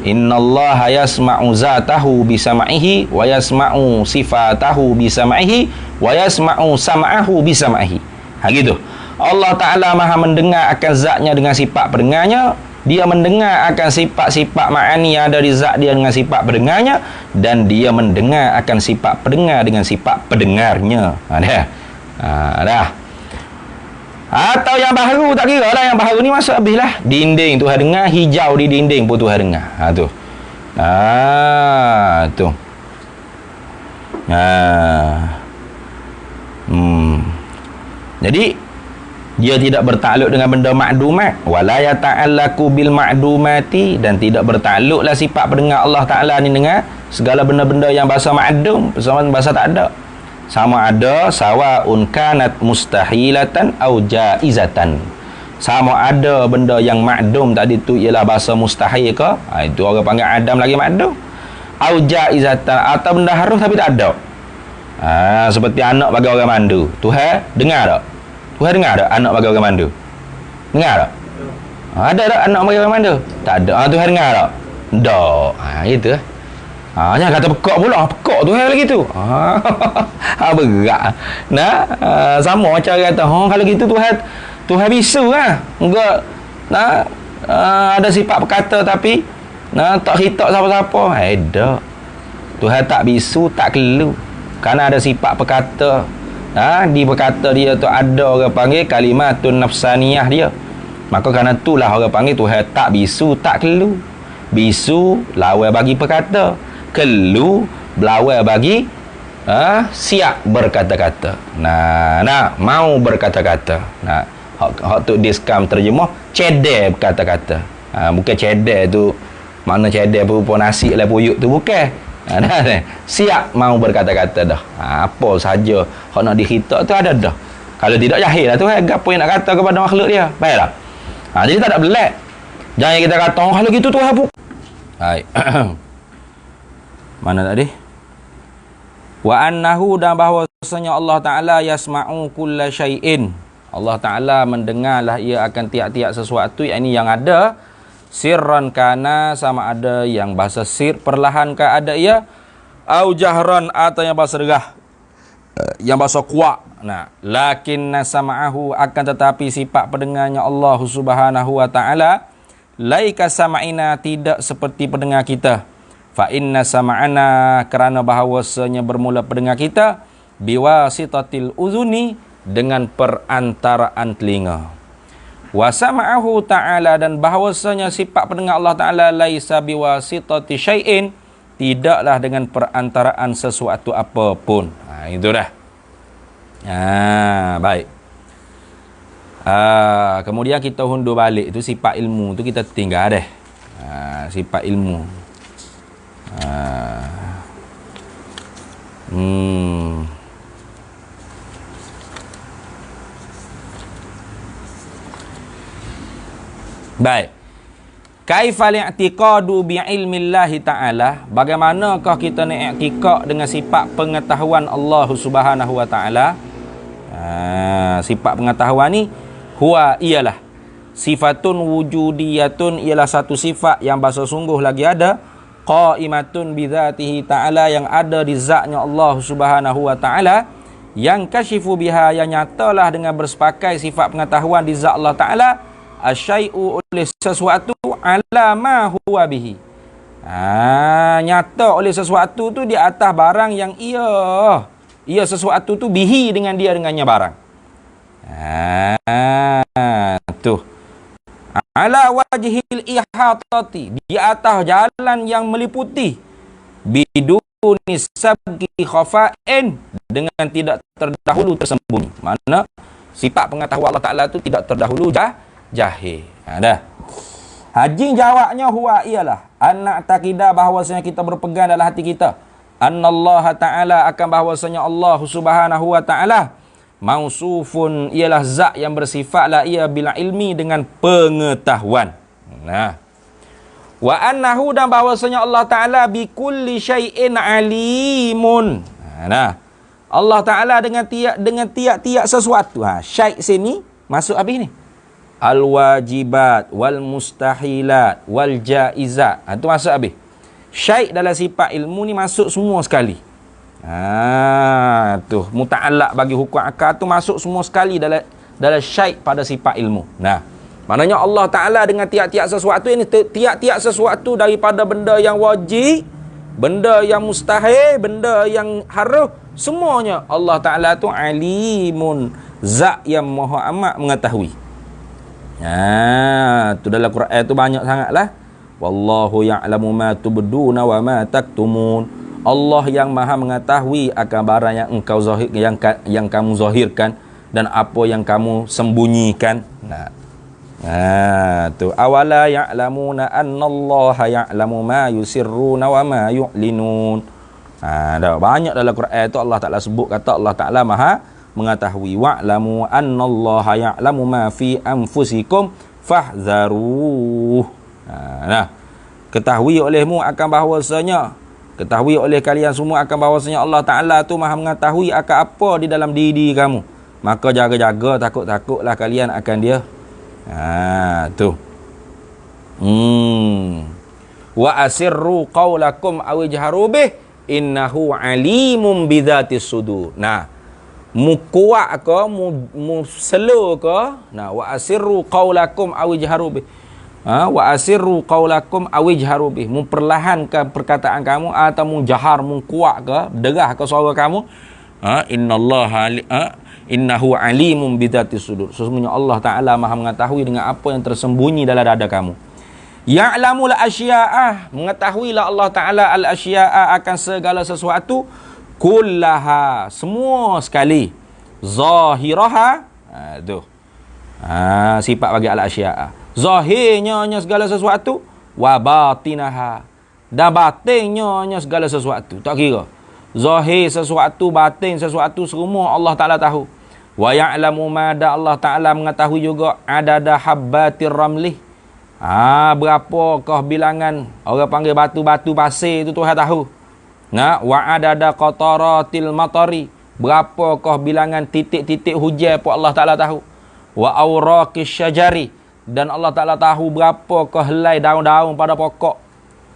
Innallaha yasma'u zatahu bisam'ihi wa yasma'u sifatahu bisam'ihi wa yasma'u sam'ahu bisam'ihi. Gitu. Allah Ta'ala Maha mendengar akan zatnya dengan sifat pendengarnya. Dia mendengar akan sifat-sifat ma'ani yang ada di zat dia dengan sifat pendengarnya, dan dia mendengar akan sifat pendengar dengan sifat pendengarnya. Dah. Atau yang baru, tak kira lah. Yang baru ni masuk habis lah. Dinding Tuhan dengar, hijau di dinding pun Tuhan dengar. Tu. Tu. Jadi dia tidak bertakluk dengan benda makdumat, wala yata'allaqu bil makdumati, dan tidak bertakluklah sifat pendengar Allah Ta'ala ni dengan segala benda-benda yang bahasa makdum, bahasa tak ada. Sama ada sawaun kanat mustahilatan au jaizatan. Sama ada benda yang makdum tadi tu ialah bahasa mustahil ke, itu orang panggil adam lagi makdum, au jaizatan, atau benda harus tapi tak ada. Seperti anak bagi orang mandu. Tuhan dengar tak? Tuhan dengar tak anak bagi orang mandu? Dengar tak? Ada tak anak bagi orang mandu? Tak ada. Tuhan dengar tak? Tak. Gitu lah. Jangan kata pekak pula. Pekak Tuhan lagi tu. Berat. Sama macam kata, kalau gitu Tuhan bisu lah. Enggak. Ada sifat berkata tapi tak hitak siapa-siapa. Tak. Tuhan tak bisu, tak kelu. Kerana ada sifat berkata. Di berkata dia tu ada orang panggil kalimatun nafsaniyah dia. Maka kerana itulah orang panggil Tuhan tak bisu, tak kelu. Bisu lawan bagi perkata. Kelu belawai bagi siap berkata-kata. Nah, mau berkata-kata. Nah, hak tu diskam terjemah cedek berkata-kata. Bukan cedek tu mana cedek berupa nasi lah puyuk tu bukan. Dah. Siap mau berkata-kata dah. Apa saja hak nak dikhita tu ada dah. Kalau tidak jahil lah tu kan apa yang nak kata kepada makhluk dia. Baiklah. Jadi tak ada belak. Jangan kita kata kalau gitu tu apa? Hai. Mana tadi? Wa annahu, dan bahwasanya Allah Ta'ala yasma'u kulla syai'in. Allah Ta'ala mendengarlah ia akan tiap-tiap sesuatu, yakni yang ada sirran kana, sama ada yang bahasa sir perlahan ke ada ia, au jahran atau yang bahasa derah, yang bahasa kuat. Nah, lakinna sama'ahu, akan tetapi sifat pendengarnya Allah Subhanahu wa Ta'ala laika sama'ina, tidak seperti pendengar kita. Fa inna sama'ana, kerana bahawasanya bermula pendengar kita biwasitatil uzuni, dengan perantaraan telinga. Wa sama'ahu ta'ala, dan bahawasanya sifat pendengar Allah Ta'ala laisa biwasitati syai'in, tidaklah dengan perantaraan sesuatu apapun. Itu dah. Baik. Kemudian kita hundur balik tu sifat ilmu tu kita tinggal dah. Sifat ilmu. Baik. Kaifal i'tiqadu bi'ilmillahi ta'ala, bagaimanakah kita nak i'tiqad dengan sifat pengetahuan Allah Subhanahu wa Ta'ala? Sifat pengetahuan ni ialah sifatun wujudiyatun, ialah satu sifat yang bahasa sungguh lagi ada, qaimatun bidzatihi ta'ala, yang ada di zatnya Allah Subhanahu wa Ta'ala, yang kasyifu biha, yang nyatalah dengan bersepakai sifat pengetahuan di zat Allah Ta'ala, asyai'u, oleh sesuatu, ala ma huwa bihi, nyata oleh sesuatu tu di atas barang yang ia sesuatu tu bihi, dengan dia, dengannya barang. Tu ala wajhil ihatati, di atas jalan yang meliputi, biduni sabqi khafa'in, dengan tidak terdahulu tersembunyi. Mana sifat pengetahuan Allah Ta'ala tu tidak terdahulu jahil. Dah. Haji jawabnya huwa ialah anak takidah, bahawasanya kita berpegang dalam hati kita, annallaha ta'ala, akan bahawasanya Allah Subhanahu wa Ta'ala mausufun, ialah zat yang bersifatlah ia bila ilmi, dengan pengetahuan. Nah, wa annahu, dan bahawasanya Allah Ta'ala bikulli syai'in alimun. Nah, Allah Ta'ala dengan tiap-tiap sesuatu. Syai' sini masuk habis ni, al-wajibat wal mustahilat wal jaizat. Itu masuk habis. Syai' dalam sifat ilmu ni masuk semua sekali. Tu muta'allaq bagi hukum akal tu masuk semua sekali dalam syai' pada sifat ilmu. Nah, maknanya Allah Ta'ala dengan tiap-tiap sesuatu ini, tiap-tiap sesuatu daripada benda yang wajib, benda yang mustahil, benda yang harus, semuanya Allah Ta'ala tu alimun, zat yang maha amat mengetahui. Tu dalam Quran tu banyak sangatlah. Wallahu ya'lamu ma tubduna wa ma taktumun. Allah yang maha mengetahui akan barang yang engkau zahir, yang kamu zahirkan, dan apa yang kamu sembunyikan. Tu awala ya'lamuna annallaha ya'lamu ma yusirruna wa ma yu'linun. Dah banyak dalam Quran tu Allah Ta'ala sebut kata Allah Ta'ala maha mengetahui. Wa'lamu annallaha ya'lamu ma fi anfusikum fahzaruh. Ketahui olehmu akan bahawasanya, ketahui oleh kalian semua akan bahawasanya Allah Ta'ala tu maha mengetahui akan apa di dalam diri kamu, maka jaga-jaga, takut-takutlah kalian akan dia. Tu wa asirru qawlakum awijharu bih innahu alimun bidhatis sudur. Mu kuat ke, mu slow ke, wa asirru qawlakum awijharu bih, wa asirru qawlakum awijharu bih, mu perlahankan perkataan kamu atau mu jahar, mu kuat ke, derah ke suara kamu. Innahu alimun bidzati sudur, sesungguhnya Allah Ta'ala maha mengetahui dengan apa yang tersembunyi dalam dada kamu. Ya'lamul asya'ah, mengetahuilah Allah Ta'ala al-asya'ah akan segala sesuatu, kullaha, semua sekali, zahiraha, tu. Sifat bagi al-asya'ah. Zahirnya segala sesuatu, wa batinaha, dan batinnya segala sesuatu. Tak kira. Zahir sesuatu, batin sesuatu, semua Allah Ta'ala tahu. Wa ya'lamu ma, Allah Ta'ala mengetahui juga adada habbatir ramlih. Berapakah bilangan orang panggil batu-batu pasir itu Tuhan tahu. Wa adada qataratil matari, berapakah bilangan titik-titik hujan pun Allah Taala tahu. Wa awraqis syajari, dan Allah Taala tahu berapakah helai daun-daun pada pokok.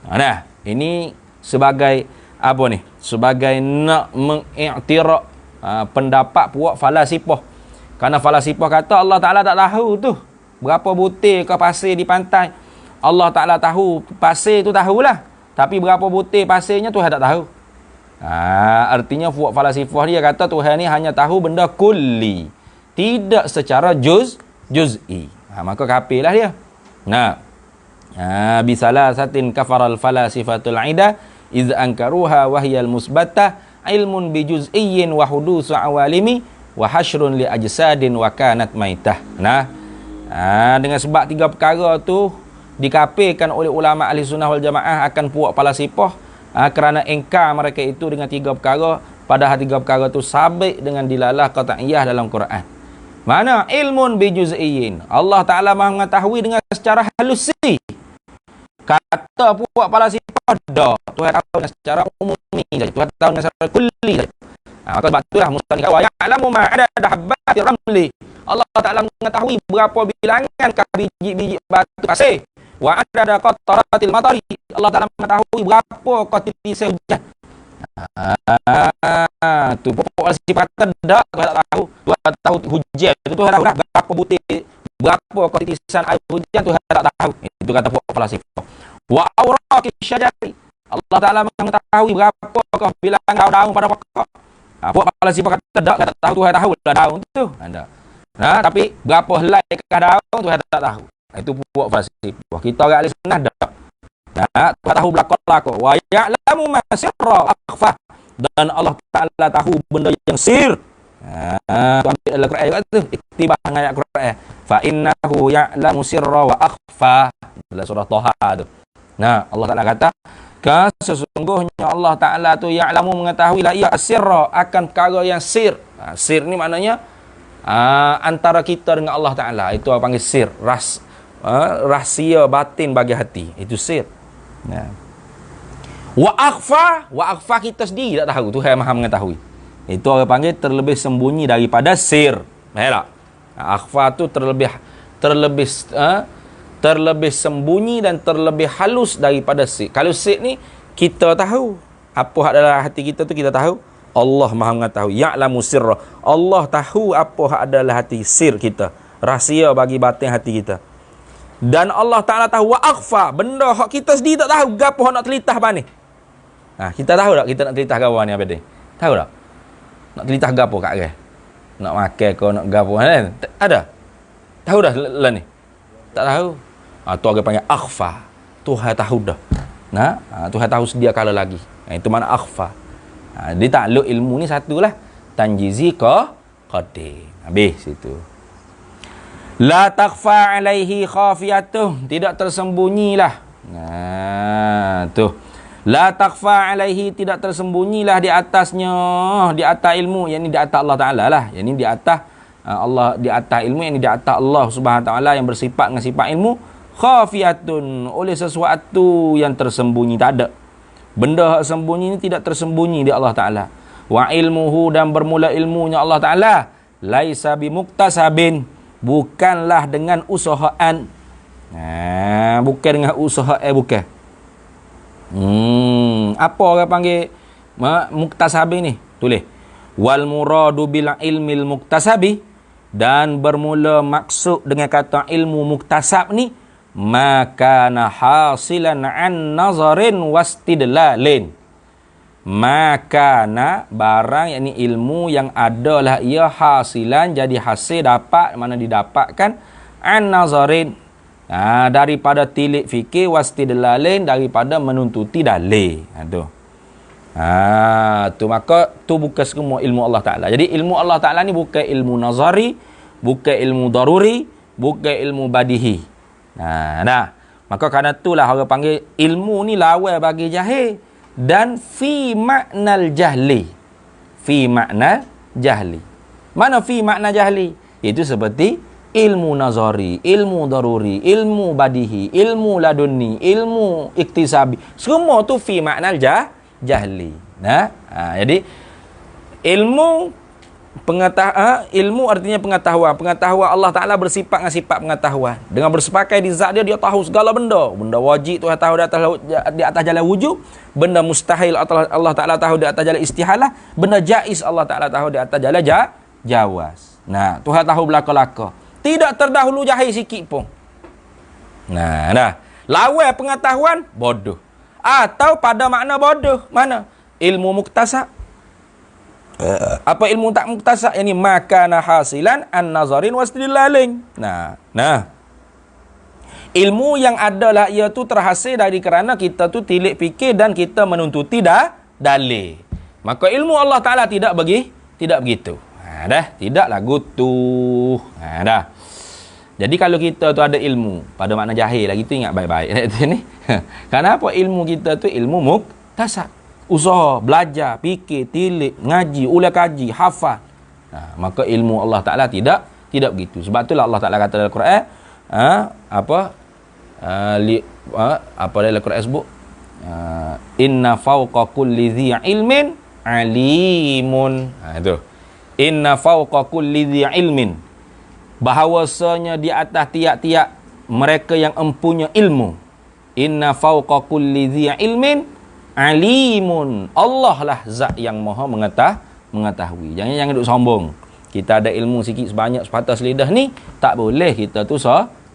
Nah, ini sebagai apa ni? Sebagai nak mengiktiraf pendapat puak falasifah. Karena falasifah kata Allah Taala tak tahu tu berapa butir ke pasir di pantai. Allah Ta'ala tahu, pasir tu tahulah. Tapi berapa butir pasirnya Tuhan tak tahu. Artinya fuak falasifah dia kata Tuhan ni hanya tahu benda kulli, tidak secara juz'i. Maka kafirlah dia. Bisalah satin kafaral falasifatul aida iz ankaruha wahyal musbatah ilmun bijuz'iyyin wa hudusu awalimi wa hasyrun li ajsadin wa kanat maitah. Dengan sebab tiga perkara tu dikafirkan oleh ulama ahli sunnah wal jamaah akan puak falasifah, kerana engkar mereka itu dengan tiga perkara, padahal tiga perkara tu sabit dengan dilalah qat'iyah dalam Quran. Mana ilmun bijuz'iyyin, Allah Ta'ala Maha mengetahui dengan secara halusi. Kata puak falasifah dah, Tuhan tahu dengan secara umumi saja, Tuhan tahu dengan secara kulli saja. Maka sebab itulah musannif wa ya'lamu ma adada habbati ramli, Allah Ta'ala mengetahui berapa bilangan biji-biji batu pasir. Wa adada qataratil matari, Allah Ta'ala mengetahui berapa titisan hujan. Tu pokok sifat tak Tuhan tak tahu. Tuhan tahu hujan itu Tuhan tahu dah berapa butir, berapa titisan air hujan Tuhan tak tahu. Itu kata pokok falasifah. Wa awraqis syajari, Allah Ta'ala mengetahui berapa bilangan daun-daun pada pokok. Pokok falasifah kata tak tahu, Tuhan tahu dah daun tu. Tapi berapa helai ke daun Tuhan tak tahu. Itu puak falasifah. Kita orang ahli sunnah dak. Tuhan tahu belakang-belakang. Wa ya'lamu ma sirra akhfa, dan Allah Ta'ala tahu benda yang sir. Tu ambil dalam Quran tu, iktibah dengan ayat Quran. Fa innahu ya'lamu sirra wa akhfa, dalam surah Taha tu. Allah Ta'ala kata, sesungguhnya Allah Ta'ala tu ya'lamu mengetahui la ia sirra akan perkara yang sir. Sir ni maknanya antara kita dengan Allah Ta'ala. Itu apa panggil sir, rahsia batin bagi hati. Itu sir. Wa akhfa kita sendiri tak tahu, Tuhan Maha mengetahui. Itu orang panggil terlebih sembunyi daripada sir. Akhfa tu terlebih sembunyi dan terlebih halus daripada sir. Kalau sir ni kita tahu apa hak dalam hati kita tu, kita tahu. Allah Maha mengetahui. Ya'lamu sirra, Allah tahu apa hak adalah hati sir kita, rahsia bagi batin hati kita. Dan Allah Ta'ala tahu wa akhfa, benda hak kita sendiri tak tahu, gapo hak nak telitah apa ni. Kita tahu tak kita nak telitah gapo ni apa ni? Tahu tak? Nak telitah gapo kat orang? Nak makan ke nak gapo kan? Ada? Tahu dah lah ni? Tak tahu. Tu orang panggil akhfa. Tuhan tahu dah. Tuhan tahu sedia kala lagi. Itu mana akhfa. Dia takluk ilmu ni satulah, tanjizi qadim. Habis situ. La takhfa alaihi khafiyatuh, tidak tersembunyilah. Tu. La takhfa alaihi, tidak tersembunyilah di atasnya, di atas ilmu, yakni di atas Allah Taala lah. Yakni di atas Allah, di atas ilmu, yakni di atas Allah Subhanahu Wa Taala yang bersifat dengan sifat ilmu, khafiyatun, oleh sesuatu yang tersembunyi, tak ada. Benda yang sembunyi ini tidak tersembunyi di Allah Ta'ala. Wa ilmuhu, dan bermula ilmunya Allah Ta'ala, laisa bimuktasabin, bukanlah dengan usahaan. Bukan dengan usahaan, bukan. Apa orang panggil muktasabin ni? Tulis. Wal muradu bil ilmil muktasabi, dan bermula maksud dengan kata ilmu muktasab ni, maka hasilan an nazarin wastidlalin. Maka barang, yakni ilmu yang adalah ia hasilan, jadi hasil dapat, mana didapatkan, an nazarin, Daripada tilik fikir wastidlalin, daripada menuntuti dalil. Tu. Tu maka tu bukan semua ilmu Allah Taala. Jadi ilmu Allah Taala ni bukan ilmu nazari, bukan ilmu daruri, bukan ilmu badihi. Maka kerana itulah orang panggil ilmu ni lawan bagi jahil dan fi maknal jahli. Fi makna jahli. Mana fi makna jahli? Itu seperti ilmu nazari, ilmu daruri, ilmu badihi, ilmu laduni, ilmu iktisabi. Semua tu fi maknal jahli. Jadi ilmu ilmu artinya pengetahuan. Pengetahuan Allah Taala bersifat dengan sifat pengetahuan. Dengan bersepakai di zat dia tahu segala benda. Benda wajib Tuhan tahu di atas jalan wujud, benda mustahil Allah Taala tahu di atas jalan istihalah, benda jaiz Allah Taala tahu di atas jalan jawaz. Tuhan tahu belaka-laka. Tidak terdahulu jahil sikit pun. Lawan pengetahuan bodoh. Atau pada makna bodoh, mana? Ilmu muktasab. Apa ilmu tak muktasab? Ini makana hasilan an-nazarin wastidlalin. Ilmu yang adalah iaitu terhasil dari kerana kita tu tilik fikir dan kita menuntuti dalil. Maka ilmu Allah Taala tidak begitu. Tidaklah gutuh. Jadi kalau kita tu ada ilmu pada makna jahil lah, kita ingat baik-baik ni. Kenapa ilmu kita tu ilmu muktasab? Usaha, belajar, fikir, tilik, ngaji, ulah kaji, hafal. Maka ilmu Allah Taala tidak begitu. Sebab itulah Allah Taala kata dalam Quran, apa dalam Quran sebut? Inna fawqa kulli dhi ilmin alimun. Itu. Inna fawqa kulli dhi ilmin. Bahawasanya di atas tiap-tiap mereka yang empunya ilmu. Inna fawqa kulli dhi ilmin alimun. Allah lah zat yang maha mengetahui. Jangan duk sombong. Kita ada ilmu sikit sebanyak sepatas lidah ni, tak boleh kita tu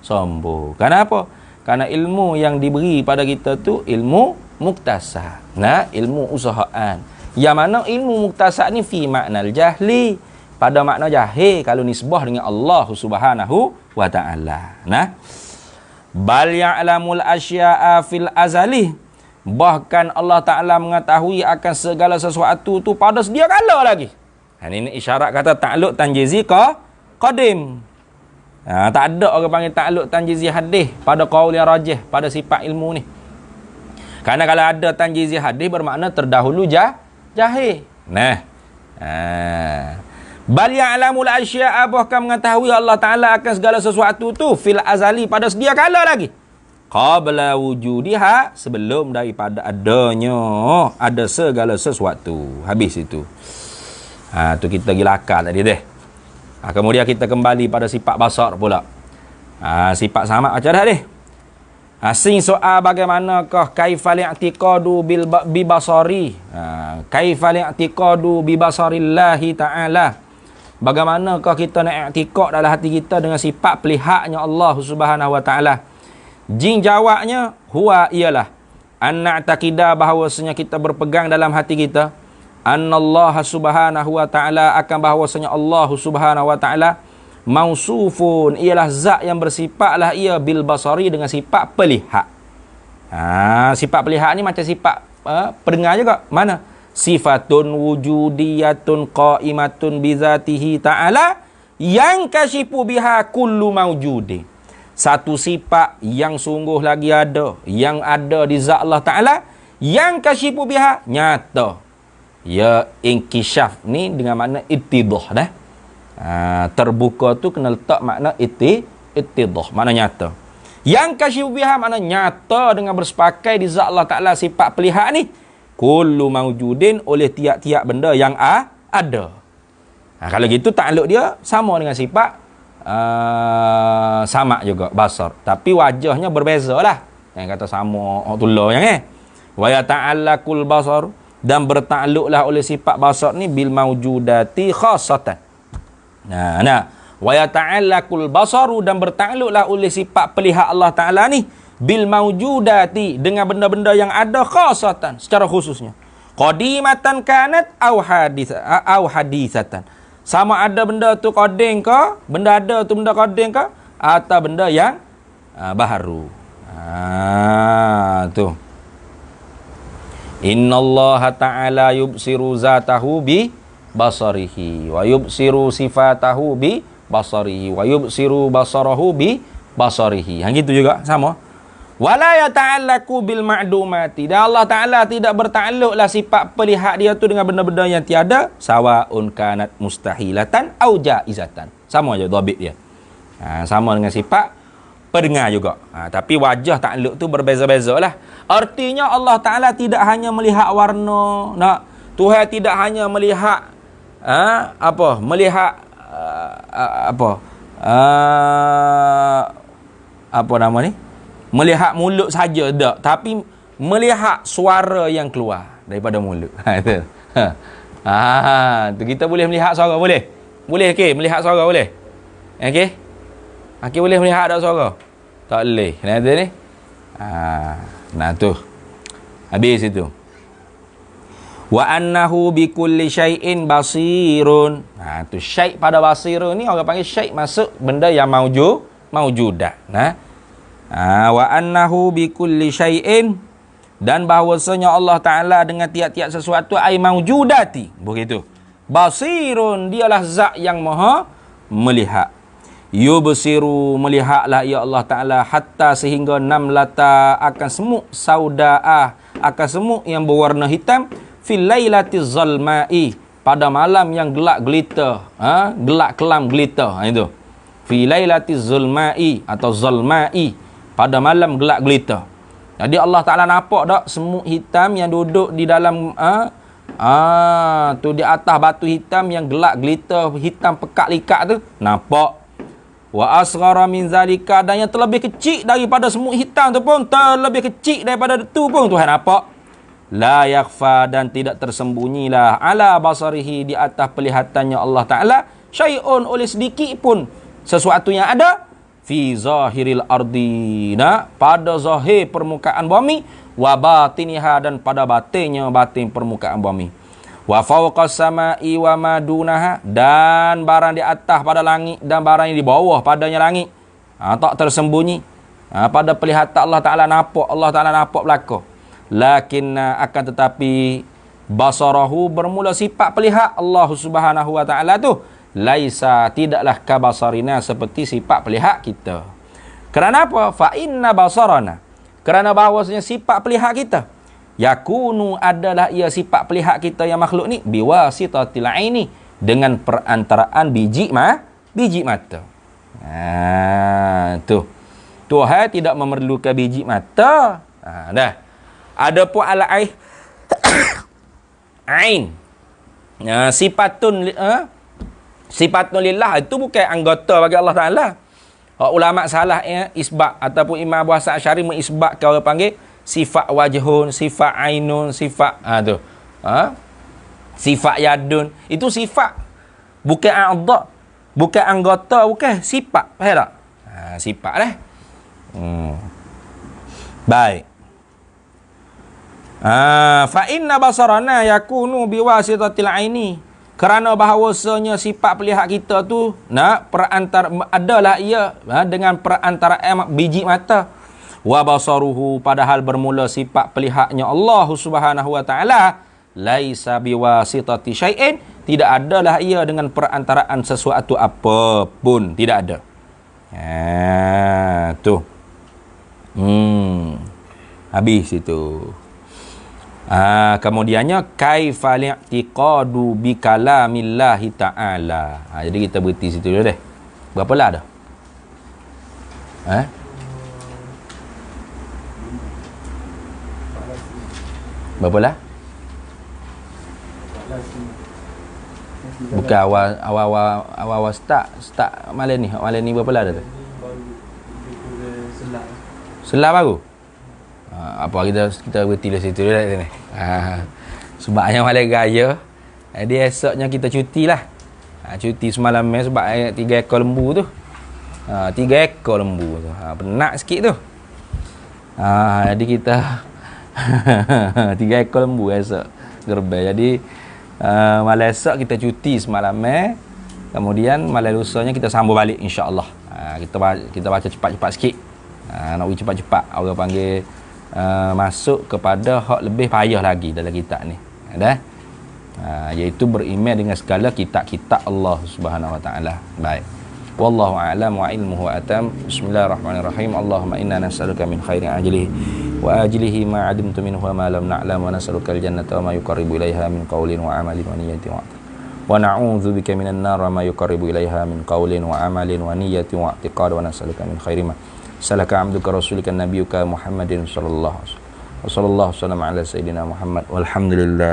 sombong. Kenapa? Karena ilmu yang diberi pada kita tu ilmu muktasab. Ilmu usahaan. Yang mana ilmu muktasab ni fi maknal jahli. Pada makna jahil kalau nisbah dengan Allah Subhanahu wa taala. Bal ya'lamul asya'a fil azali. Bahkan Allah Taala mengetahui akan segala sesuatu tu pada sedia kala lagi. Ini isyarat kata ta'alluq tanjizi qadim. Tak ada orang panggil ta'alluq tanjizi hadis pada qaul yang rajih pada sifat ilmu ni. Karena kalau ada tanjizi hadis bermakna terdahulu jahil. Bal ya'lamul asya'a, bahkan mengetahui Allah Taala akan segala sesuatu tu fil azali pada sedia kala lagi. Qabla wujudiha, sebelum daripada adanya ada segala sesuatu. Habis itu. Tu kita gilakar tadi deh. Kemudian kita kembali pada sifat basar pula. Sifat sama macam dah deh. Sing soal bagaimanakah kaifal i'tiqadu bi basari. Kaifal i'tiqadu bi basarillahi ta'ala. Bagaimanakah kita nak i'tiqad dalam hati kita dengan sifat pelihaknya Allah Subhanahu wa taala? Jin jawabnya huwa ialah anna'taqida, bahawasanya kita berpegang dalam hati kita annallaha subhanahu wa ta'ala, akan bahawasanya Allah Subhanahu wa ta'ala mausufun, ialah zat yang bersifatlah ia bil basari, dengan sifat pelihak. Sifat pelihak ni macam sifat pendengar juga. Mana? Sifatun wujudiyatun qaimatun bizatihi ta'ala yang kasyifu biha kullu mawjudi. Satu sifat yang sungguh lagi ada, yang ada di zat Allah Ta'ala, yang kasyifu biha, nyata. Ya, inkisyaf ni dengan makna ittidah dah. Terbuka tu kena letak makna ittidah, makna nyata. Yang kasyifu biha makna nyata dengan bersepakai di zat Allah Ta'ala sifat pelihak ni. Kullu mawjudin, oleh tiap-tiap benda yang ada. Kalau gitu takluk dia sama dengan sifat sama juga basar, tapi wajahnya berbeza lah. Yang kata sama tulah yang wa yata'allaqul basar, dan bertakluklah oleh sifat basar ni bil mawjudati khassatan. Wa yata'allaqul basaru, dan bertakluklah oleh sifat pelihak Allah Ta'ala ni bil mawjudati, dengan benda-benda yang ada khassatan, secara khususnya. Qadimatan kanat au hadisatan. Sama ada benda tu qadim ke, benda ada tu benda qadim ke, atau benda yang baharu. Tu. Innallaha ta'ala yubsiru zatahu bi basarihi wa yubsiru sifatahu bi basarihi wa yubsiru basarahu bi basarihi. Hang gitu juga sama. Wala yata'allaku bil ma'dumati. Dan Allah Ta'ala tidak bertakluklah sifat pelihat dia tu dengan benda-benda yang tiada. Sawaun kanat mustahilatan au jaizatan. Sama je dhabit dia. Sama dengan sifat pendengar juga. Tapi wajah takluk tu berbeza-beza lah. Artinya Allah Ta'ala tidak hanya melihat warna. Tuhan tidak hanya melihat melihat apa nama ni? Melihat mulut saja tak, tapi melihat suara yang keluar daripada mulut. Tu kita boleh melihat suara boleh? Boleh ke? Melihat suara boleh? Okey. Okey, boleh melihat tak suara? Tak boleh. Nanti ni. Nah tu. Habis itu. Wa annahu bikulli syai'in basirun. Tu syai' pada basirun ni orang panggil syai' masuk benda yang maujudat. Wa annahu bikulli syai'in, dan bahawasanya Allah Ta'ala dengan tiap-tiap sesuatu ay maujudati. Begitu. Basirun, dialah zat yang maha melihat. Yubsiru, melihatlah ya Allah Ta'ala hatta sehingga namlata akan semut sauda'ah, akan semut yang berwarna hitam fil lailatiz zalma'i, pada malam yang gelap gelita, gelap kelam gelita. Itu fi lailatiz zulma'i atau zalma'i, pada malam gelap gelita. Jadi Allah Ta'ala nampak tak semut hitam yang duduk di dalam tu di atas batu hitam yang gelap gelita, hitam pekat likat tu, nampak. Wa asghara min zalika, dan yang terlebih kecil daripada semut hitam tu pun, terlebih kecil daripada tu pun Tuhan nampak. La yakhfa, dan tidak tersembunyilah ala basarihi, di atas pelihatannya Allah Ta'ala, syai'un, oleh sedikit pun sesuatu yang ada fi zahiril ardina, pada zahir permukaan bumi, wa batiniha, dan pada batinnya batin permukaan bumi, wa fawqas samai wa madunaha, dan barang di atas pada langit dan barang yang di bawah padanya langit, tak tersembunyi. Pada pelihatan Allah Ta'ala nampak, Allah Ta'ala nampak belaka. Lakinna, akan tetapi basarahu, bermula sifat pelihat Allah Subhanahu wa Ta'ala tu, laisa, tidaklah kabasarina, seperti sifat pelihat kita. Kerana apa? Fa inna basarana, kerana bahawasanya sifat pelihat kita, yakunu, adalah ia sifat pelihat kita yang makhluk ni, biwasitatil aini, dengan perantaraan biji mata. Tu Tuhan tidak memerlukan biji mata. Dah. Adapun al-ain ain, sifatun lillah, itu bukan anggota bagi Allah Ta'ala. Ulama salah isbat ataupun Imam Abu Hasan Asy'ari mengisbatkan, orang panggil sifat wajhun, sifat ainun, sifat sifat yadun. Itu sifat, bukan a'dha, bukan anggota, bukan sifat. Faham tak? Sifat lah. Baik. Fa inna basarana yakunu biwasitatil aini, kerana bahawasanya sifat pelihat kita tu adalah ia dengan perantaraan biji mata. Wa basaruhu, padahal bermula sifat pelihatnya Allah Subhanahu wa Ta'ala, laisa biwasitati syai'in, tidak adalah ia dengan perantaraan sesuatu apapun, tidak ada. Tu. Habis itu. Kemudiannya kaifa li'tiqadu bi kalamillahi ta'ala. Jadi kita berhenti situ dulu deh. Berapa lah dah? Berapa lah? Bukan awal start malam ni. Malam ni berapa lah dah tu? Selah baru. Apa kita berhenti di situ dah ni. Sebabnya malam raya, jadi esoknya kita cuti lah. Cuti semalam sebab 3 ekor lembu tu. 3 ekor lembu tu. Penat sikit tu. Jadi kita 3 ekor lembu esok gerbang. Jadi malam esok kita cuti semalam. Kemudian malam lusanya kita sambung balik insya-Allah. Kita baca cepat-cepat sikit. Nak pergi cepat-cepat, orang panggil masuk kepada hak lebih payah lagi dalam kitab ni. Dah. Iaitu beriman dengan segala kitab-kitab Allah Subhanahu wa taala. Baik. Wallahu a'lam wa ilmuhu atam. Bismillahirrahmanirrahim. Allahumma inna nas'aluka min khairi ajlihi wa ajlihi ma 'adimtu minhu wa ma lam na'lam wa nas'aluka al-jannata wa ma yuqarribu ilaiha min qawlin wa 'amalin wa niyyatin wa na'udzu bika minan nar wa ma yuqarribu ilaiha min qawlin wa 'amalin wa niyyatin wa i'tiqad wa nas'aluka min khairi ma salaka 'abduka rasulika nabiyyuka Muhammadin sallallahu alaihi wasallam. Wa sallallahu alaihi wasallam ala sayidina Muhammad walhamdulillah.